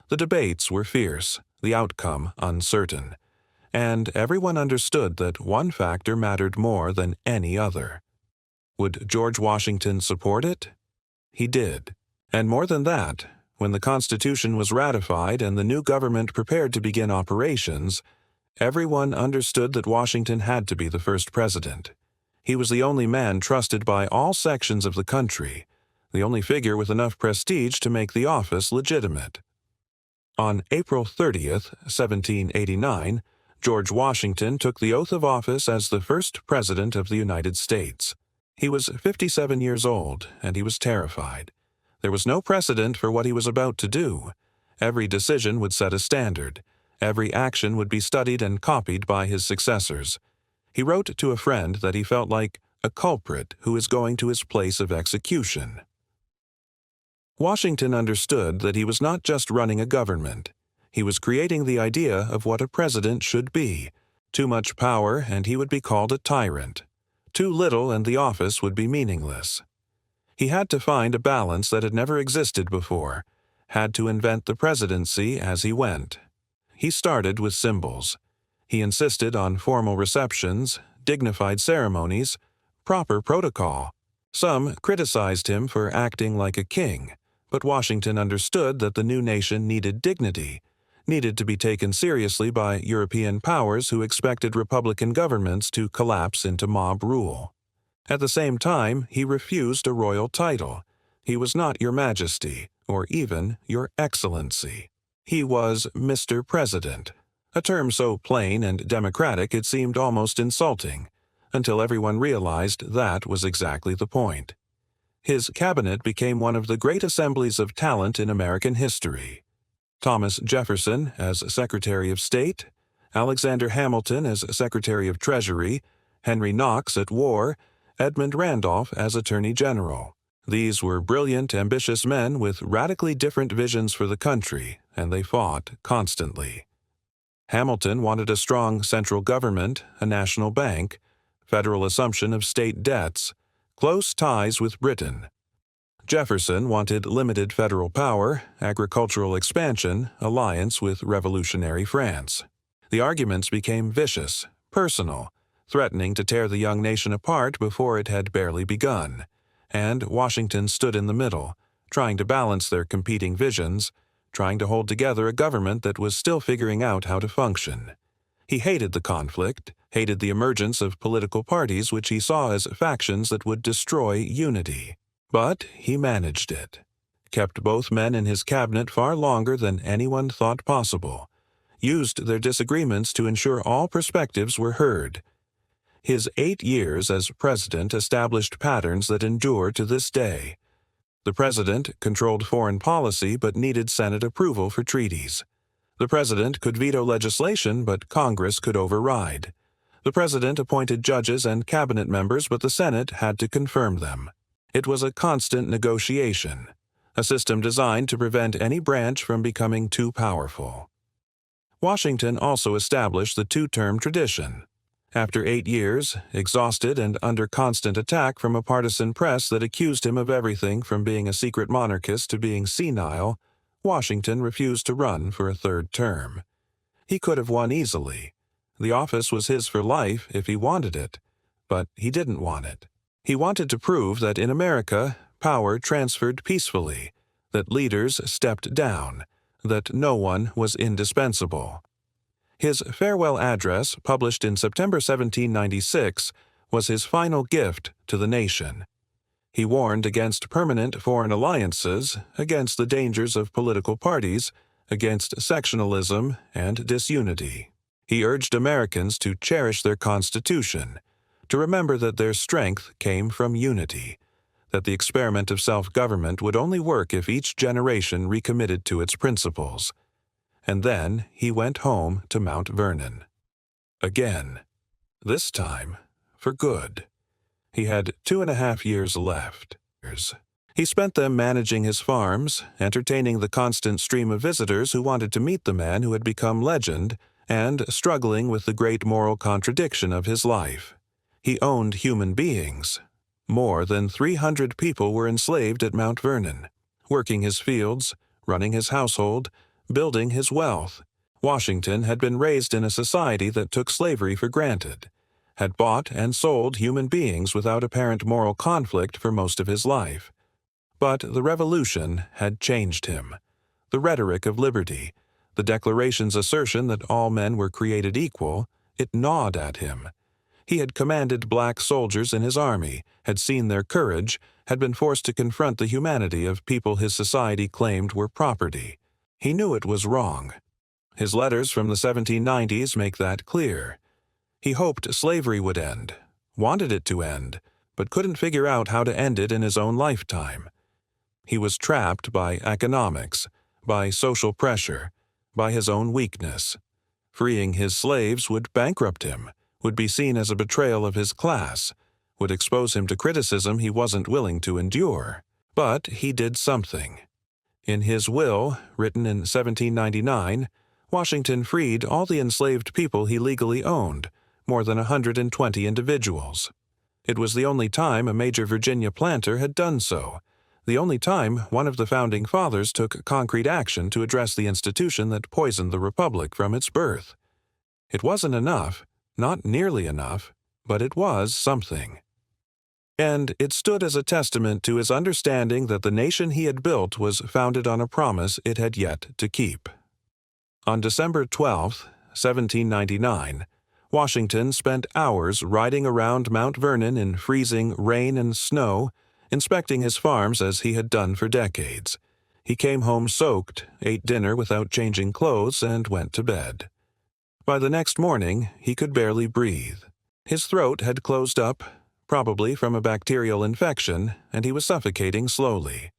The debates were fierce, the outcome uncertain, and everyone understood that one factor mattered more than any other. Would George Washington support it? He did. And more than that, when the Constitution was ratified and the new government prepared to begin operations, everyone understood that Washington had to be the first president. He was the only man trusted by all sections of the country, the only figure with enough prestige to make the office legitimate. On April 30th, 1789, George Washington took the oath of office as the first president of the United States. He was 57 years old, and he was terrified. There was no precedent for what he was about to do. Every decision would set a standard. Every action would be studied and copied by his successors. He wrote to a friend that he felt like a culprit who is going to his place of execution. Washington understood that he was not just running a government. He was creating the idea of what a president should be. Too much power, and he would be called a tyrant. Too little, and the office would be meaningless. He had to find a balance that had never existed before, had to invent the presidency as he went. He started with symbols. He insisted on formal receptions, dignified ceremonies, proper protocol. Some criticized him for acting like a king, but Washington understood that the new nation needed dignity, needed to be taken seriously by European powers who expected republican governments to collapse into mob rule. At the same time, he refused a royal title. He was not Your Majesty, or even Your Excellency. He was Mr. President, a term so plain and democratic it seemed almost insulting, until everyone realized that was exactly the point. His cabinet became one of the great assemblies of talent in American history. Thomas Jefferson as Secretary of State, Alexander Hamilton as Secretary of Treasury, Henry Knox at War, Edmund Randolph as Attorney General. These were brilliant, ambitious men with radically different visions for the country, and they fought constantly. Hamilton wanted a strong central government, a national bank, federal assumption of state debts, close ties with Britain. Jefferson wanted limited federal power, agricultural expansion, alliance with revolutionary France. The arguments became vicious, personal, threatening to tear the young nation apart before it had barely begun, and Washington stood in the middle, trying to balance their competing visions, trying to hold together a government that was still figuring out how to function. He hated the conflict, hated the emergence of political parties which he saw as factions that would destroy unity. But he managed it, kept both men in his cabinet far longer than anyone thought possible, used their disagreements to ensure all perspectives were heard. His 8 years as president established patterns that endure to this day. The president controlled foreign policy but needed Senate approval for treaties. The president could veto legislation, but Congress could override. The president appointed judges and cabinet members, but the Senate had to confirm them. It was a constant negotiation, a system designed to prevent any branch from becoming too powerful. Washington also established the two-term tradition. After 8 years, exhausted and under constant attack from a partisan press that accused him of everything from being a secret monarchist to being senile, Washington refused to run for a third term. He could have won easily. The office was his for life if he wanted it, but he didn't want it. He wanted to prove that in America, power transferred peacefully, that leaders stepped down, that no one was indispensable. His farewell address, published in September 1796, was his final gift to the nation. He warned against permanent foreign alliances, against the dangers of political parties, against sectionalism and disunity. He urged Americans to cherish their Constitution, to remember that their strength came from unity, that the experiment of self-government would only work if each generation recommitted to its principles. And then he went home to Mount Vernon. Again. This time, for good. He had 2.5 years left. He spent them managing his farms, entertaining the constant stream of visitors who wanted to meet the man who had become legend, and struggling with the great moral contradiction of his life. He owned human beings. More than 300 people were enslaved at Mount Vernon, working his fields, running his household, building his wealth. Washington had been raised in a society that took slavery for granted, had bought and sold human beings without apparent moral conflict for most of his life. But the Revolution had changed him. The rhetoric of liberty, the Declaration's assertion that all men were created equal, it gnawed at him. He had commanded black soldiers in his army, had seen their courage, had been forced to confront the humanity of people his society claimed were property. He knew it was wrong. His letters from the 1790s make that clear. He hoped slavery would end, wanted it to end, but couldn't figure out how to end it in his own lifetime. He was trapped by economics, by social pressure, by his own weakness. Freeing his slaves would bankrupt him, would be seen as a betrayal of his class, would expose him to criticism he wasn't willing to endure. But he did something. In his will, written in 1799, Washington freed all the enslaved people he legally owned, more than 120 individuals. It was the only time a major Virginia planter had done so, the only time one of the Founding Fathers took concrete action to address the institution that poisoned the Republic from its birth. It wasn't enough, not nearly enough, but it was something. And it stood as a testament to his understanding that the nation he had built was founded on a promise it had yet to keep. On December 12, 1799, Washington spent hours riding around Mount Vernon in freezing rain and snow, inspecting his farms as he had done for decades. He came home soaked, ate dinner without changing clothes, and went to bed. By the next morning, he could barely breathe. His throat had closed up, probably from a bacterial infection, and he was suffocating slowly.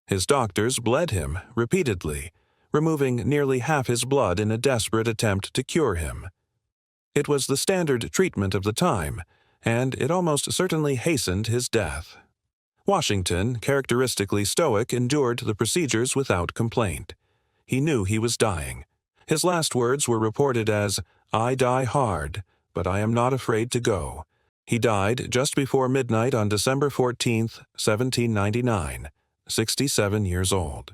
His doctors bled him repeatedly, removing nearly half his blood in a desperate attempt to cure him. It was the standard treatment of the time, and it almost certainly hastened his death. Washington, characteristically stoic, endured the procedures without complaint. He knew he was dying. His last words were reported as, "I die hard, but I am not afraid to go." He died just before midnight on December 14, 1799, 67 years old.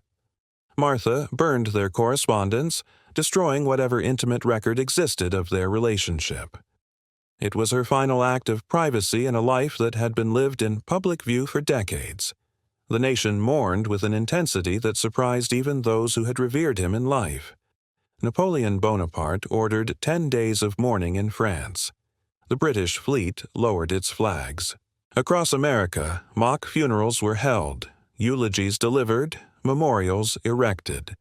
Martha burned their correspondence, destroying whatever intimate record existed of their relationship. It was her final act of privacy in a life that had been lived in public view for decades. The nation mourned with an intensity that surprised even those who had revered him in life. Napoleon Bonaparte ordered 10 days of mourning in France. The British fleet lowered its flags. Across America, mock funerals were held, eulogies delivered, memorials erected.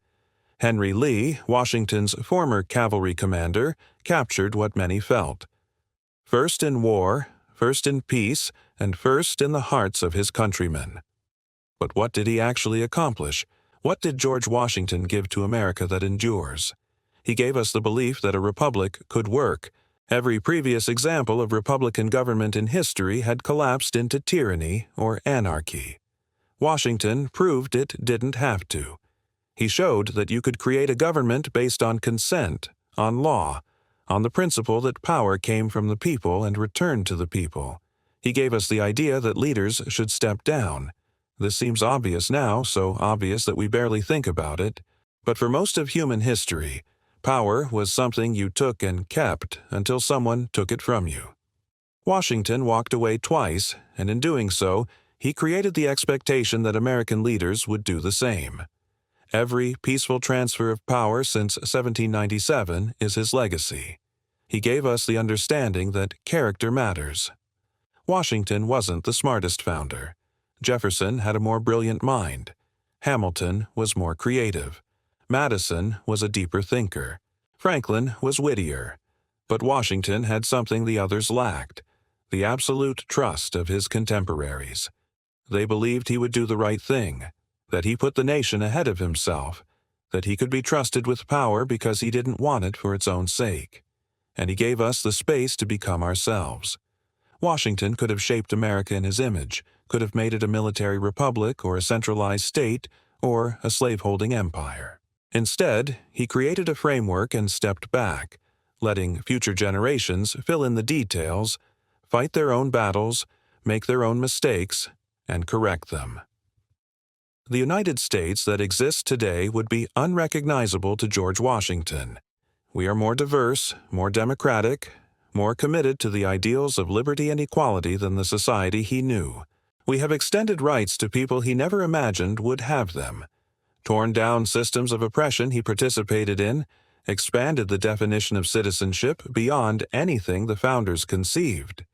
Henry Lee, Washington's former cavalry commander, captured what many felt. First in war, first in peace, and first in the hearts of his countrymen. But what did he actually accomplish? What did George Washington give to America that endures? He gave us the belief that a republic could work. Every previous example of republican government in history had collapsed into tyranny or anarchy. Washington proved it didn't have to. He showed that you could create a government based on consent, on law, on the principle that power came from the people and returned to the people. He gave us the idea that leaders should step down. This seems obvious now, so obvious that we barely think about it. But for most of human history, power was something you took and kept until someone took it from you. Washington walked away twice, and in doing so, he created the expectation that American leaders would do the same. Every peaceful transfer of power since 1797 is his legacy. He gave us the understanding that character matters. Washington wasn't the smartest founder. Jefferson had a more brilliant mind. Hamilton was more creative. Madison was a deeper thinker. Franklin was wittier. But Washington had something the others lacked: the absolute trust of his contemporaries. They believed he would do the right thing, that he put the nation ahead of himself, that he could be trusted with power because he didn't want it for its own sake. And he gave us the space to become ourselves. Washington could have shaped America in his image, could have made it a military republic or a centralized state or a slaveholding empire. Instead, he created a framework and stepped back, letting future generations fill in the details, fight their own battles, make their own mistakes, and correct them. The United States that exists today would be unrecognizable to George Washington. We are more diverse, more democratic, more committed to the ideals of liberty and equality than the society he knew. We have extended rights to people he never imagined would have them, torn down systems of oppression he participated in, expanded the definition of citizenship beyond anything the founders conceived.